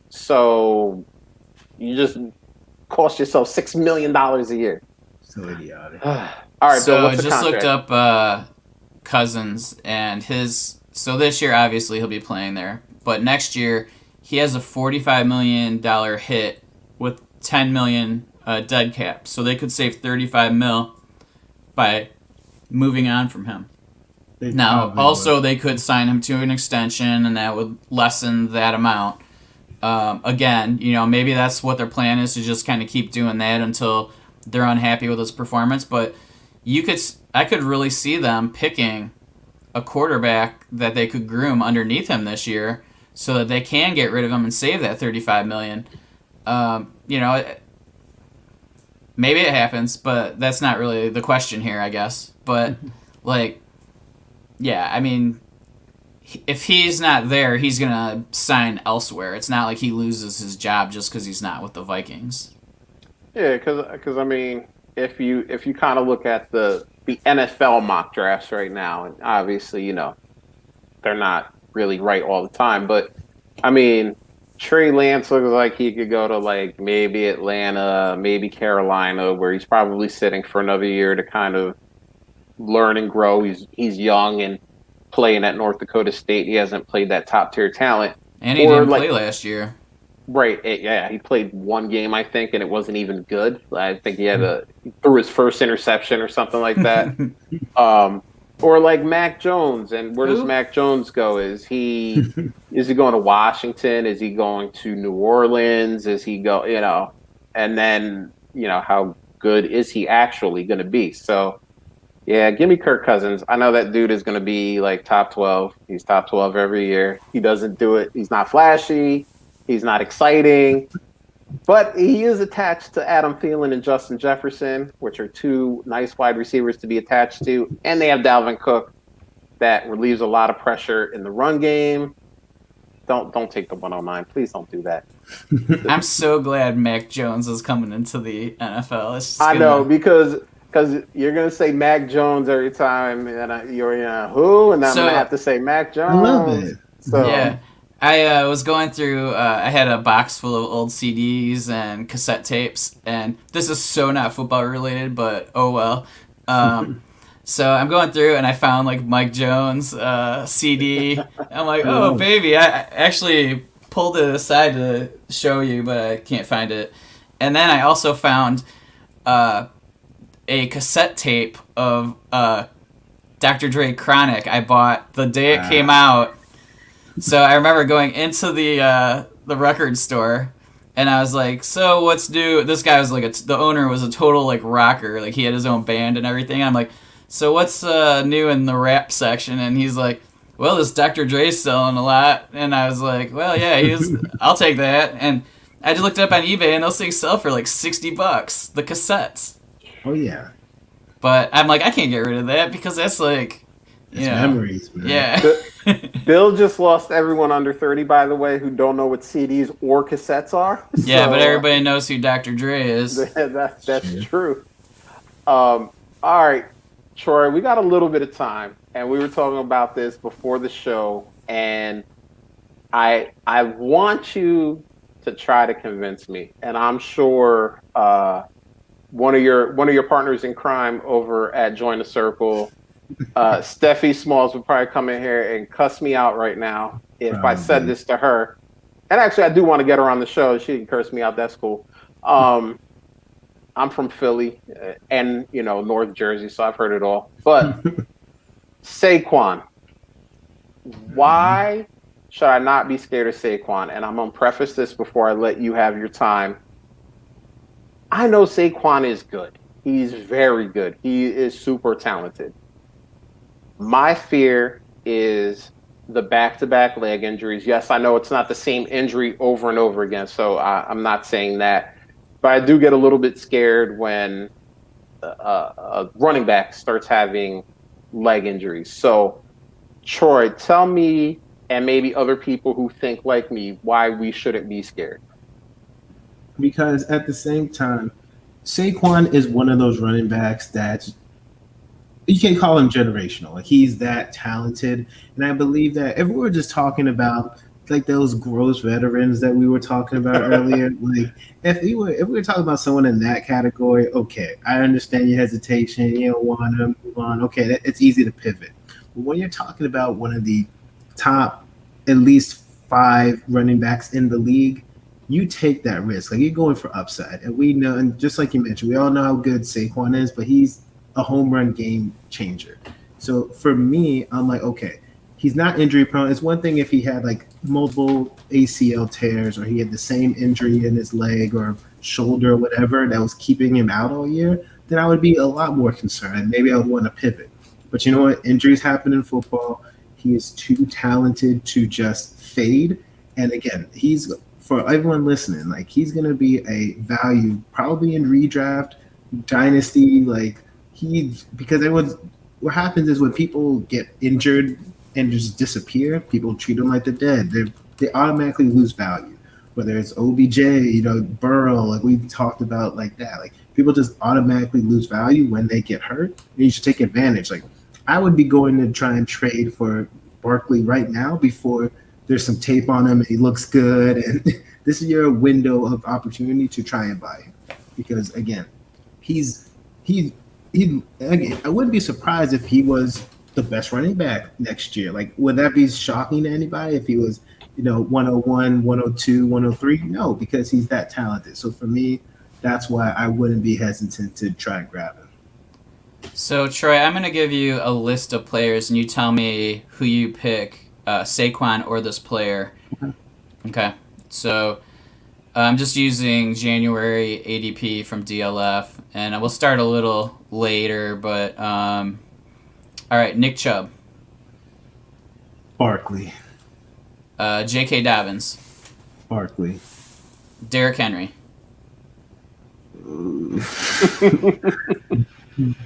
So you just cost yourself $6 million a year. So idiotic. All right, So Bill, I what's the just contract? looked up Cousins and his. So this year, obviously, he'll be playing there, but next year he has a $45 million hit with 10 million dead cap. So they could save 35 mil by moving on from him. Now, also, they could sign him to an extension, and that would lessen that amount. Again, maybe that's what their plan is, to just kind of keep doing that until they're unhappy with his performance. But I could really see them picking a quarterback that they could groom underneath him this year, so that they can get rid of him and save that 35 million. Maybe it happens, but that's not really the question here, I guess. But yeah, I mean, if he's not there, he's gonna sign elsewhere. It's not like he loses his job just because he's not with the Vikings. Yeah, because I mean, if you kind of look at the NFL mock drafts right now, and obviously they're not really right all the time, but I mean, Trey Lance looks like he could go to like maybe Atlanta, maybe Carolina, where he's probably sitting for another year to kind of learn and grow. He's young and playing at North Dakota State. He hasn't played that top tier talent. And he didn't play last year. Right. Yeah, he played one game, I think, and it wasn't even good. I think he threw his first interception or something like that. Or like Mac Jones. And where does Mac Jones go? Is he going to Washington? Is he going to New Orleans? Is he and then, how good is he actually going to be? So, yeah, give me Kirk Cousins. I know that dude is going to be like top 12. He's top 12 every year. He doesn't do it. He's not flashy. He's not exciting. But he is attached to Adam Thielen and Justin Jefferson, which are two nice wide receivers to be attached to. And they have Dalvin Cook that relieves a lot of pressure in the run game. Don't take the 109. Please don't do that. I'm so glad Mac Jones is coming into the NFL. I know, because you're going to say Mac Jones every time, and you're who? And I'm going to have to say Mac Jones. I love it. So, yeah. I was going through, I had a box full of old CDs and cassette tapes, and this is so not football related, but oh well. So I'm going through, and I found like Mike Jones CD. I'm like, oh baby, I actually pulled it aside to show you, but I can't find it. And then I also found a cassette tape of Dr. Dre Chronic I bought the day it came out. So I remember going into the record store, and I was like, so what's new? This guy was like, the owner was a total like rocker. Like he had his own band and everything. I'm like, so what's new in the rap section? And he's like, well, this Dr. Dre's selling a lot. And I was like, well, yeah, I'll take that. And I just looked it up on eBay, and those things sell for like $60, the cassettes. Oh, yeah. But I'm like, I can't get rid of that because that's like, memories, man. Yeah. Bill just lost everyone under 30, by the way, who don't know what CDs or cassettes are. Yeah, but everybody knows who Dr. Dre is. That's true. All right, Troy, we got a little bit of time, and we were talking about this before the show, and I want you to try to convince me, and I'm sure one of your partners in crime over at Join the Circle, Steffi Smalls, would probably come in here and cuss me out right now if I said this to her. And actually, I do want to get her on the show. She can curse me out. That's cool. I'm from Philly and, North Jersey, so I've heard it all. But Saquon, why should I not be scared of Saquon? And I'm going to preface this before I let you have your time. I know Saquon is good. He's very good. He is super talented. My fear is the back-to-back leg injuries. Yes, I know it's not the same injury over and over again, so I'm not saying that. But I do get a little bit scared when a running back starts having leg injuries. So, Troy, tell me, and maybe other people who think like me, why we shouldn't be scared. Because at the same time, Saquon is one of those running backs that's, you can call him generational. Like, he's that talented. And I believe that if we were just talking about like those gross veterans that we were talking about earlier. Like if we were talking about someone in that category, okay, I understand your hesitation. You don't want to move on. Okay, it's easy to pivot. But when you're talking about one of the top, at least 5 running backs in the league, you take that risk. Like you're going for upside, and we know, and just like you mentioned, we all know how good Saquon is, but he's a home run game changer. So for me, I'm like, okay, he's not injury prone. It's one thing if he had like multiple ACL tears or he had the same injury in his leg or shoulder or whatever that was keeping him out all year, then I would be a lot more concerned. Maybe I would want to pivot. But you know what? Injuries happen in football. He is too talented to just fade. And again, he's, for everyone listening, like he's going to be a value probably in redraft, dynasty, like because everyone's, what happens is when people get injured and just disappear, people treat them like they're dead. They automatically lose value. Whether it's OBJ, Burrow, like we talked about like that. Like people just automatically lose value when they get hurt. And you should take advantage. Like I would be going to try and trade for Barkley right now before there's some tape on him and he looks good. And this is your window of opportunity to try and buy him. Because again, I wouldn't be surprised if he was the best running back next year. Like, would that be shocking to anybody if he was, 101, 102, 103? No, because he's that talented. So for me, that's why I wouldn't be hesitant to try and grab him. So, Troy, I'm going to give you a list of players, and you tell me who you pick, Saquon or this player. Okay. So, I'm just using January ADP from DLF, and I will start a little later, but all right, Nick Chubb. Barkley. J.K. Dobbins. Barkley. Derrick Henry.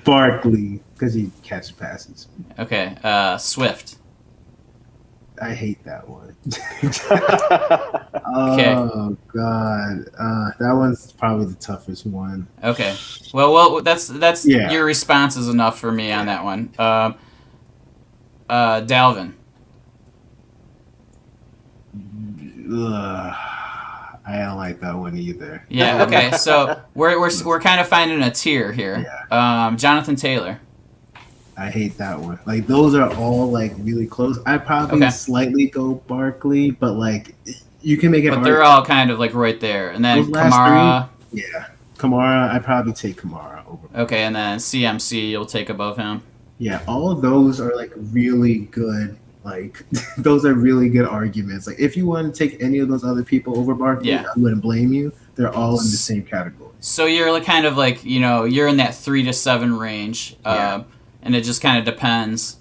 Barkley, because he catches passes. Okay, Swift. I hate that one. Okay. Oh God, that one's probably the toughest one. Okay, well, that's Yeah. Your response is enough for me on that one. Dalvin. Ugh, I don't like that one either. Yeah. Okay. So we're kind of finding a tier here. Yeah. Jonathan Taylor. I hate that one. Like those are all like really close. I probably slightly go Barkley, but like you can make it. But they're all kind of like right there, and then Kamara. Yeah, Kamara. I'd probably take Kamara over. Okay, and then CMC you'll take above him. Yeah, all of those are like really good. Like those are really good arguments. Like if you want to take any of those other people over Barkley, I wouldn't blame you. They're all in the same category. So you're like kind of like you're in that 3 to 7 range, and it just kind of depends.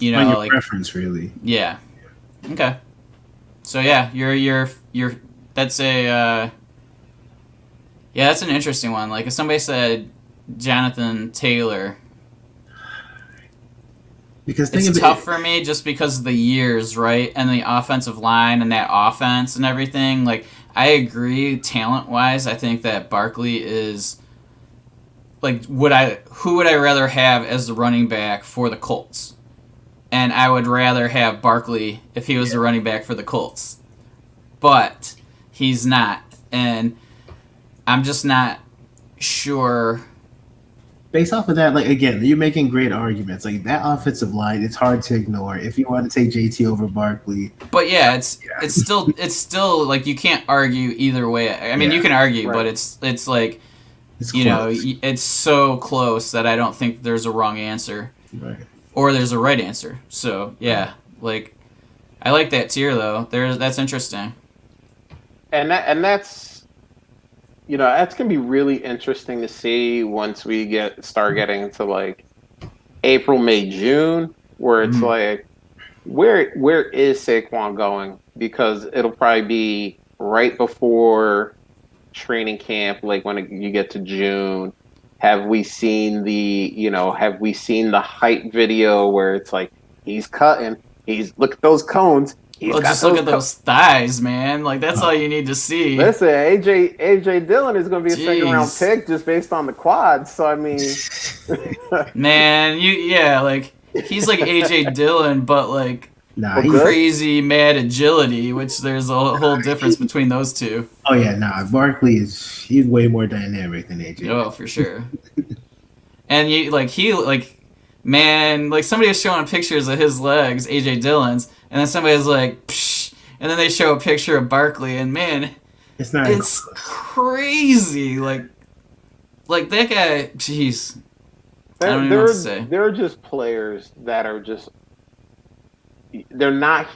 On your like preference, really. Yeah. Okay. So yeah, you're that's a that's an interesting one. Like if somebody said Jonathan Taylor. Because it's tough for me just because of the years, right? And the offensive line and that offense and everything. Like, I agree talent-wise. I think that Barkley is, like, who would I rather have as the running back for the Colts? And I would rather have Barkley if he was the running back for the Colts. But he's not. And I'm just not sure. Based off of that, like again, you're making great arguments. Like that offensive line, it's hard to ignore. If you want to take JT over Barkley, but it's still like you can't argue either way. I mean, you can argue, but it's like it's it's so close that I don't think there's a wrong answer, or there's a right answer. So like I like that tier though. That's interesting, and that's. That's gonna be really interesting to see once we start getting into like April, May, June, where it's like, where is Saquon going? Because it'll probably be right before training camp, like when you get to June. Have we seen the hype video where it's like he's cutting? Look at those cones. Just look at those thighs, man. Like, that's all you need to see. Listen, AJ Dillon is going to be a second-round pick just based on the quads. So, I mean... man, like, he's like AJ Dillon, but, like, Nah, crazy mad agility, which there's a whole difference between those two. Oh yeah, nah. Barkley he's way more dynamic than AJ. Oh, for sure. And man, like somebody was showing pictures of his legs, AJ Dillon's, and then somebody was like, psh, and then they show a picture of Barkley, and man, it's crazy. Like that guy, jeez. I don't even know what to say. They're just players that are just. They're not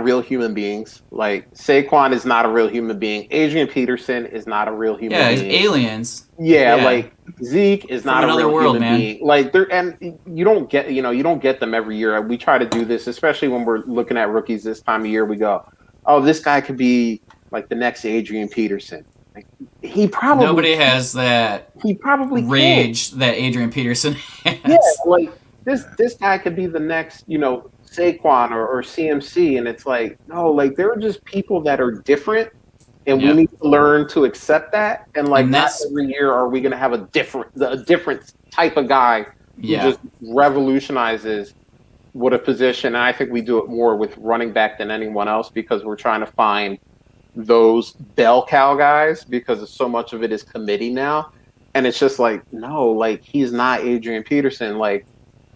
real human beings. Like Saquon is not a real human being. Adrian Peterson is not a real human being. Yeah, he's aliens. Yeah, like Zeke is not a real human being. Like you don't get them every year. We try to do this, especially when we're looking at rookies this time of year. We go, oh, this guy could be like the next Adrian Peterson. Like, nobody has that. He probably rage that Adrian Peterson has. Yeah, like this guy could be the next, Saquon or CMC, and it's like, no, like there are just people that are different, and we need to learn to accept that. And like, not every year are we going to have a different type of guy who just revolutionizes what a position. And I think we do it more with running back than anyone else because we're trying to find those bell cow guys because so much of it is committee now. And it's just like, no, like he's not Adrian Peterson. Like,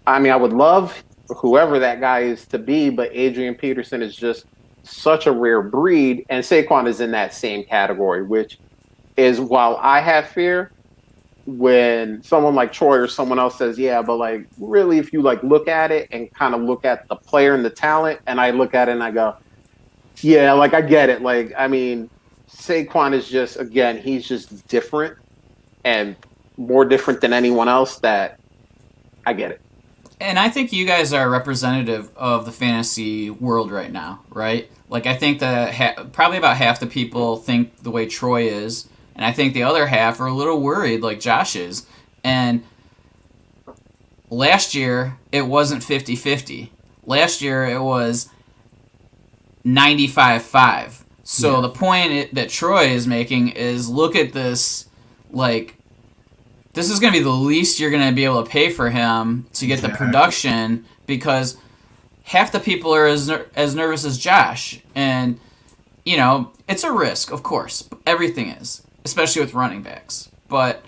I mean, I would love whoever that guy is to be, but Adrian Peterson is just such a rare breed, and Saquon is in that same category, which is, while I have fear, when someone like Troy or someone else says, yeah, but like really if you like look at it and kind of look at the player and the talent, and I look at it and I go, yeah, like I get it. Like, I mean, Saquon is just, again, he's just different and more different than anyone else, that I get it. And I think you guys are representative of the fantasy world right now, right? Like, I think that probably about half the people think the way Troy is, and I think the other half are a little worried, like Josh is. And last year, it wasn't 50-50. Last year, it was 95-5. So the point that Troy is making is, look at this, like, this is going to be the least you're going to be able to pay for him to get the production, because half the people are as nervous as Josh. And, it's a risk, of course. Everything is, especially with running backs. But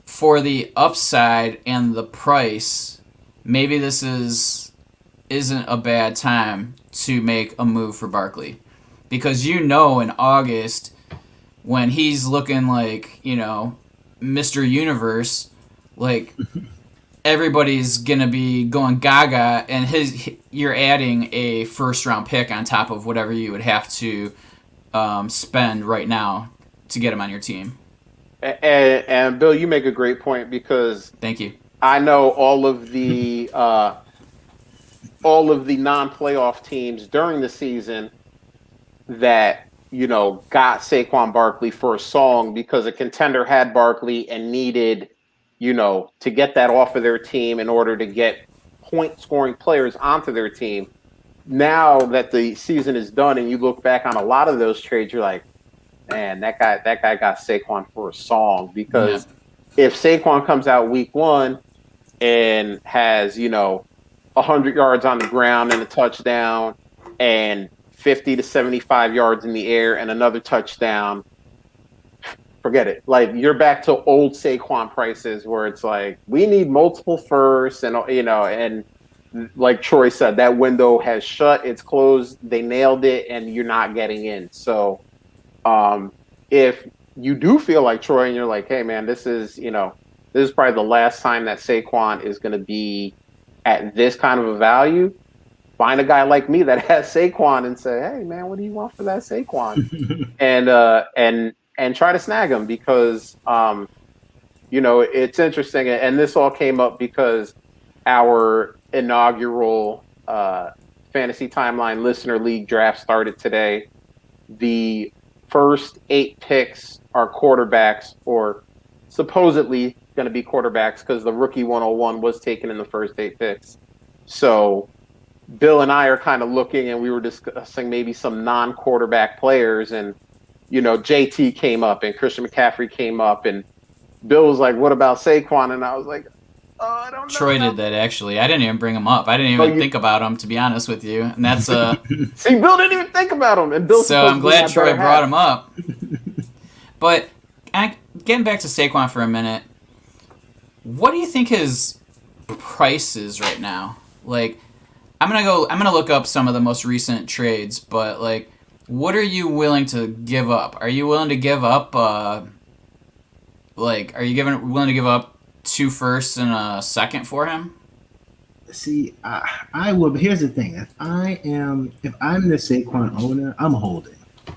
for the upside and the price, maybe this isn't a bad time to make a move for Barkley. Because in August, when he's looking like, Mr. Universe, like everybody's gonna be going gaga, and you're adding a first round pick on top of whatever you would have to spend right now to get him on your team. And Bill, you make a great point, because thank you. I know all of the non-playoff teams during the season that got Saquon Barkley for a song because a contender had Barkley and needed, to get that off of their team in order to get point-scoring players onto their team. Now that the season is done and you look back on a lot of those trades, you're like, man, that guy got Saquon for a song. Because if Saquon comes out week one and has, 100 yards on the ground and a touchdown and 50 to 75 yards in the air and another touchdown, forget it. Like, you're back to old Saquon prices where it's like, we need multiple firsts, and and like Troy said, that window has shut, it's closed, they nailed it, and you're not getting in. So if you do feel like Troy and you're like, hey man, this is probably the last time that Saquon is going to be at this kind of a value, find a guy like me that has Saquon and say, hey man, what do you want for that Saquon? and try to snag him, because it's interesting, and this all came up because our inaugural Fantasy Timeline Listener League draft started today. The first 8 picks are quarterbacks, or supposedly going to be quarterbacks, because the rookie 101 was taken in the first 8 picks. So Bill and I are kind of looking, and we were discussing maybe some non-quarterback players, and JT came up and Christian McCaffrey came up, and Bill was like, what about Saquon? And I was like, I don't know. Troy did that, actually. I didn't even bring him up. I didn't even think about him, to be honest with you. And that's See, Bill didn't even think about him, and Bill. So I'm glad Troy brought him up. But getting back to Saquon for a minute, what do you think his price is right now? Like, I'm gonna look up some of the most recent trades, but like, what are you willing to give up? Are you willing to give up? Willing to give up 2 firsts and a second for him? See, I would. But here's the thing: if I'm the Saquon owner, I'm holding.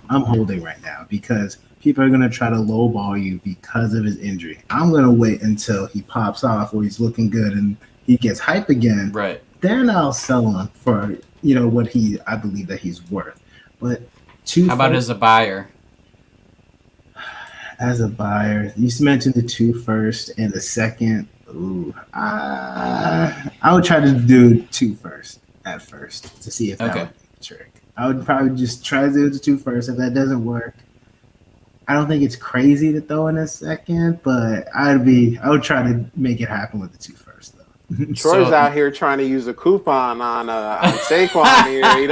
I'm holding right now because people are gonna try to lowball you because of his injury. I'm gonna wait until he pops off or he's looking good and he gets hype again. Right. Then I'll sell him for what I believe that he's worth. But how about as a buyer? As a buyer, you mentioned the 2 first and the second. Ooh, I would try to do 2 first at first to see if that would be the trick. I would probably just try to do the 2 first. If that doesn't work, I don't think it's crazy to throw in a second, but I would try to make it happen with the 2 first though. Troy's out here trying to use a coupon on Saquon here. He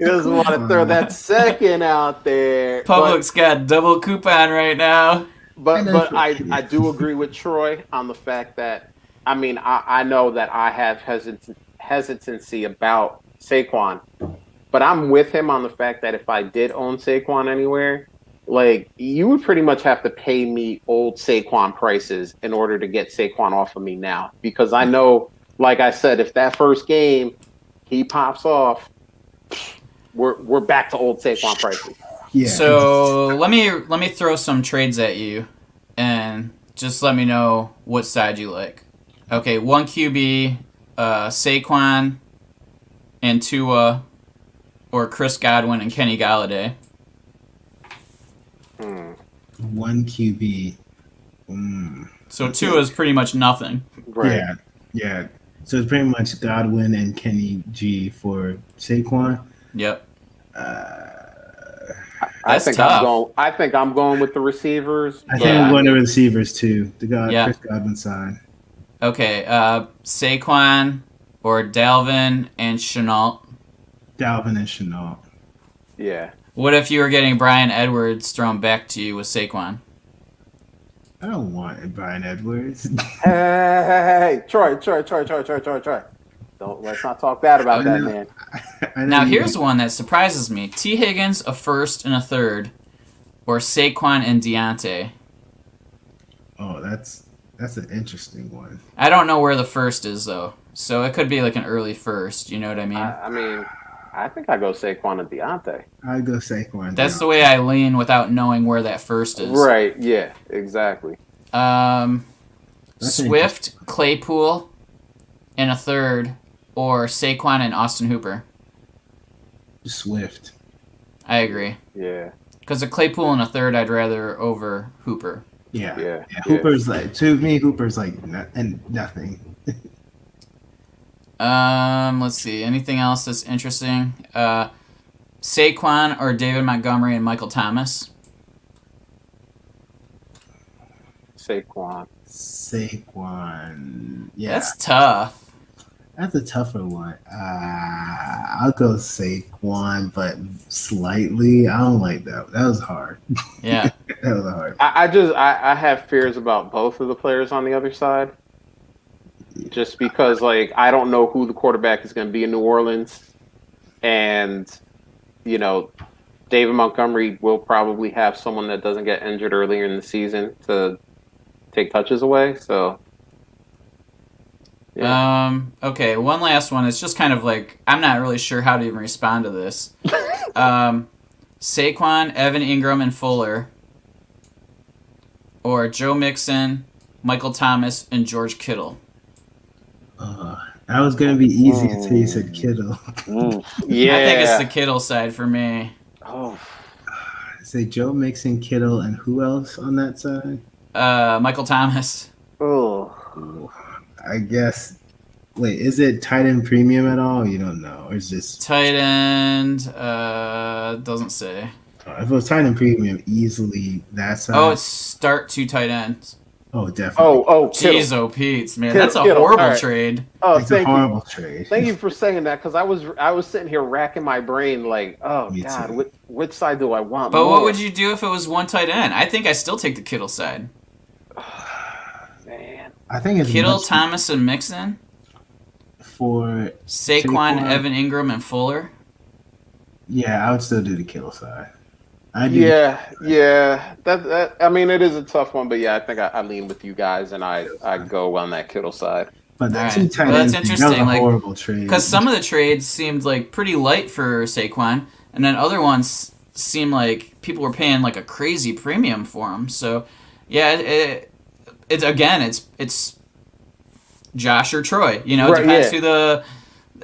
doesn't want to throw that second out there. Public's got double coupon now. But I do agree with Troy on the fact that, I mean, I know that I have hesitancy about Saquon, but I'm with him on the fact that if I did own Saquon anywhere, like, you would pretty much have to pay me old Saquon prices in order to get Saquon off of me now. Because I know, like I said, if that first game he pops off, we're back to old Saquon prices. Yeah. So let me throw some trades at you, and just let me know what side you like. Okay, 1 QB, Saquon and Tua, or Chris Godwin and Kenny Galladay. 1 QB. So Tua is pretty much nothing. Right. Yeah. So it's pretty much Godwin and Kenny G for Saquon. Yep. I think I'm going with the receivers. I think I'm going to receivers too. Chris Godwin side. Okay, Saquon or Dalvin and Shenault. Dalvin and Shenault. Yeah. What if you were getting Bryan Edwards thrown back to you with Saquon? I don't want Bryan Edwards. Hey, Troy. Let's not talk bad about that man. Now here's one that surprises me: T. Higgins, a first and a third, or Saquon and Deontay. Oh, that's an interesting one. I don't know where the first is though, so it could be like an early first. You know what I mean? I mean, I think I go Saquon and Deontay. I'd go Saquon. That's the way I lean without knowing where that first is. Right? Yeah. Exactly. Swift, Claypool, and a third, or Saquon and Austin Hooper. Swift. I agree. Yeah. Because a Claypool and a third, I'd rather over Hooper. Yeah. Hooper's to me, Hooper's like nothing. Let's see. Anything else that's interesting? Saquon or David Montgomery and Michael Thomas? Saquon. Yeah. That's tough. That's a tougher one. I'll go Saquon, but slightly. I don't like that. That was hard. Yeah. That was hard. I have fears about both of the players on the other side. Just because, like, I don't know who the quarterback is going to be in New Orleans. And, David Montgomery will probably have someone that doesn't get injured earlier in the season to take touches away. So, yeah. Okay, one last one. It's just kind of like, I'm not really sure how to even respond to this. Saquon, Evan Ingram, and Fuller, or Joe Mixon, Michael Thomas, and George Kittle. That was going to be easy until you said Kittle. Yeah. I think it's the Kittle side for me. Oh. Say Joe Mixon, Kittle, and who else on that side? Michael Thomas. Oh. I guess. Wait, is it tight end premium at all? You don't know. Or is just tight end? Doesn't say. If it was tight end premium, easily that side. Oh, it's start 2 tight ends. Oh, definitely. Jeez, Kittle. Pete's, man, Kittle, that's a Kittle. horrible Right. trade. Oh, It's a thank horrible you. trade. Thank you for saying that because I was sitting here racking my brain like, oh Me God, too. which side do I want But what more? would you do if it was one tight end? I think I still take the Kittle side. Man, I think it's Kittle, much Thomas, and Mixon, for Saquon, Evan Ingram, and Fuller. Yeah, I would still do the Kittle side. yeah. That I mean, it is a tough one, but yeah, I think I lean with you guys, and I go on that Kittle side. But All the right. two tight Well, that's ends, that was interesting. a Like, horrible trade. because some of the trades seemed like pretty light for Saquon, and then other ones seemed like people were paying like a crazy premium for him. So, yeah, it's Josh or Troy. You know, it Right, depends yeah. who the.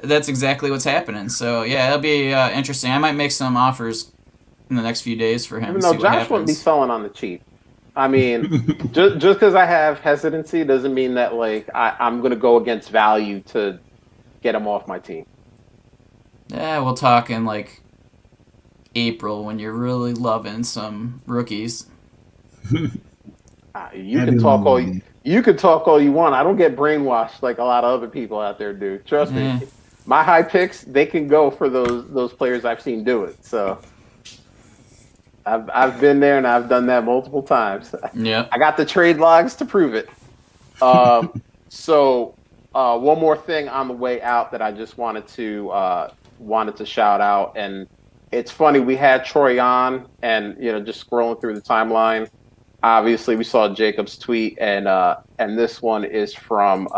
That's exactly what's happening. So yeah, it'll be interesting. I might make some offers in the next few days for him. Even See though what Josh wouldn't be happens. selling on the cheap. I mean, just because I have hesitancy doesn't mean that like I'm going to go against value to get him off my team. Yeah, we'll talk in like April when you're really loving some rookies. You can talk all you want. I don't get brainwashed like a lot of other people out there do. Trust me. Eh, My high picks, they can go for those players I've seen do it. So I've been there and I've done that multiple times. yeah. I got the trade logs to prove it. So one more thing on the way out that I just wanted to shout out, and it's funny we had Troy on, and just scrolling through the timeline. Obviously, we saw Jacob's tweet, and this one is from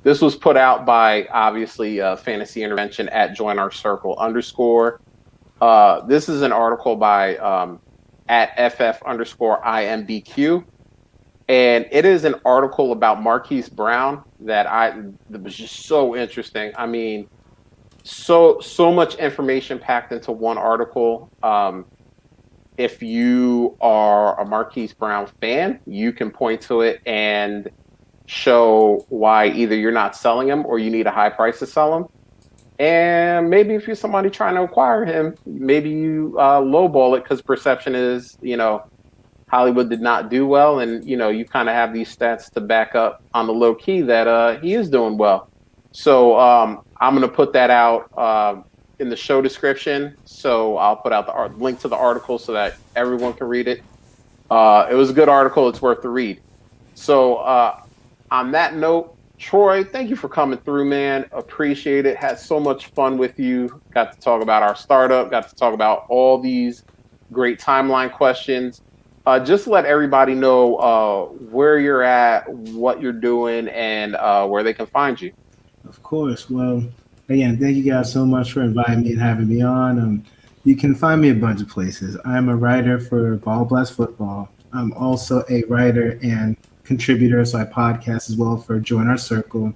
this was put out by obviously Fantasy Intervention at Join Our Circle _ this is an article by at FF_IMBQ. And it is an article about Marquise Brown that was just so interesting. I mean, so much information packed into one article. If you are a Marquise Brown fan, you can point to it and show why either you're not selling him or you need a high price to sell him. And maybe if you're somebody trying to acquire him, maybe you lowball it because perception is, Hollywood did not do well, and you kind of have these stats to back up on the low key that he is doing well. So I'm going to put that out in the show description. So I'll put out the link to the article so that everyone can read it. It was a good article. It's worth the read. So on that note, Troy, thank you for coming through, man. Appreciate it. Had so much fun with you. Got to talk about our startup. Got to talk about all these great timeline questions. Just let everybody know where you're at, what you're doing, and where they can find you. Of course. Well, again, thank you guys so much for inviting me and having me on. You can find me a bunch of places. I'm a writer for Ball Blast Football. I'm also a writer and contributor, so I podcast as well for Join Our Circle.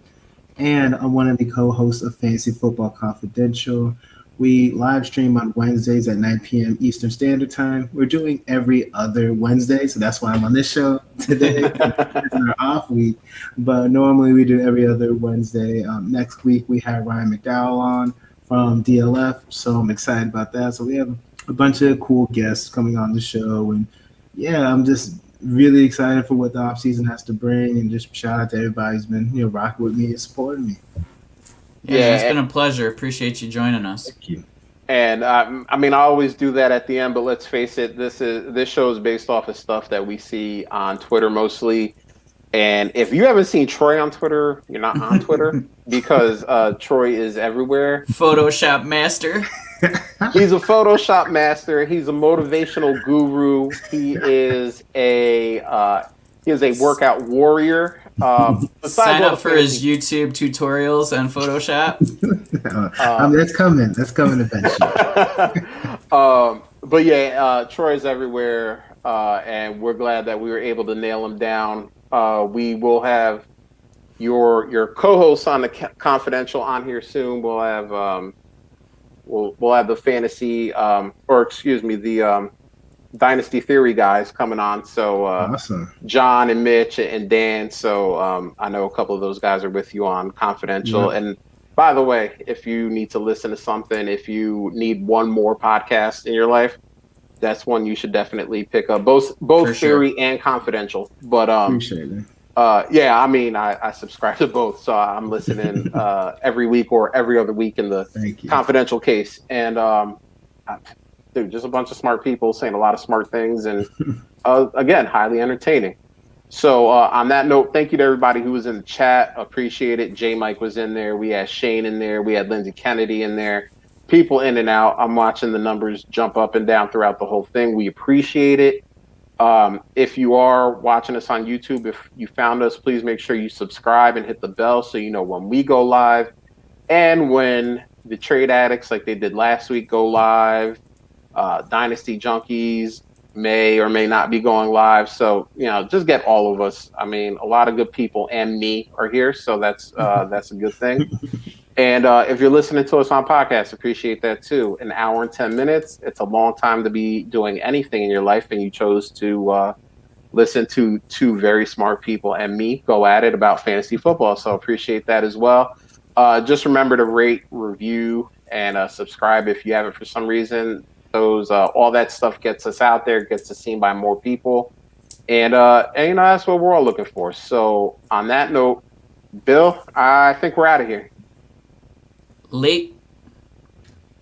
And I'm one of the co-hosts of Fantasy Football Confidential. We live stream on Wednesdays at 9 p.m. Eastern Standard Time. We're doing every other Wednesday, so that's why I'm on this show today. It's our off week, but normally we do every other Wednesday. Next week we have Ryan McDowell on from DLF, so I'm excited about that. So we have a bunch of cool guests coming on the show, and yeah, I'm just really excited for what the off season has to bring, and just shout out to everybody who's been rocking with me and supporting me. Yeah, it's been a pleasure. Appreciate you joining us. Thank you. And I mean, I always do that at the end, but let's face it, this show is based off of stuff that we see on Twitter mostly. And if you haven't seen Troy on Twitter, you're not on Twitter because Troy is everywhere. Photoshop master. He's a Photoshop master. He's a motivational guru. He is a workout warrior. Sign up for his YouTube tutorials on Photoshop. That's coming. That's coming eventually. But yeah, Troy's everywhere, and we're glad that we were able to nail him down. We will have your co-hosts on the Confidential on here soon. We'll have we'll have the fantasy, the Dynasty Theory guys coming on. So awesome. John and Mitch and Dan. So I know a couple of those guys are with you on Confidential. Yeah. And by the way, if you need to listen to something, if you need one more podcast in your life, that's one you should definitely pick up. Both Theory and Confidential. But appreciate it. yeah, I mean, I subscribe to both, so I'm listening every week or every other week in the Confidential case. And dude, just a bunch of smart people saying a lot of smart things, and again, highly entertaining. So on that note, thank you to everybody who was in the chat. Appreciate it. J Mike was in there. We had Shane in there. We had Lindsey Kennedy in there. People in and out. I'm watching the numbers jump up and down throughout the whole thing. We appreciate it. If you are watching us on YouTube, if you found us, please make sure you subscribe and hit the bell so you know when we go live and when the trade addicts, like they did last week, go live. Dynasty Junkies may or may not be going live. So, just get all of us. I mean, a lot of good people and me are here. So that's a good thing. And if you're listening to us on podcast, appreciate that too. An hour and 10 minutes. It's a long time to be doing anything in your life. And you chose to listen to two very smart people and me go at it about fantasy football. So appreciate that as well. Just remember to rate, review, and subscribe if you haven't for some reason. Those all that stuff gets us out there, gets us seen by more people. And that's what we're all looking for. So on that note, Bill, I think we're out of here. Late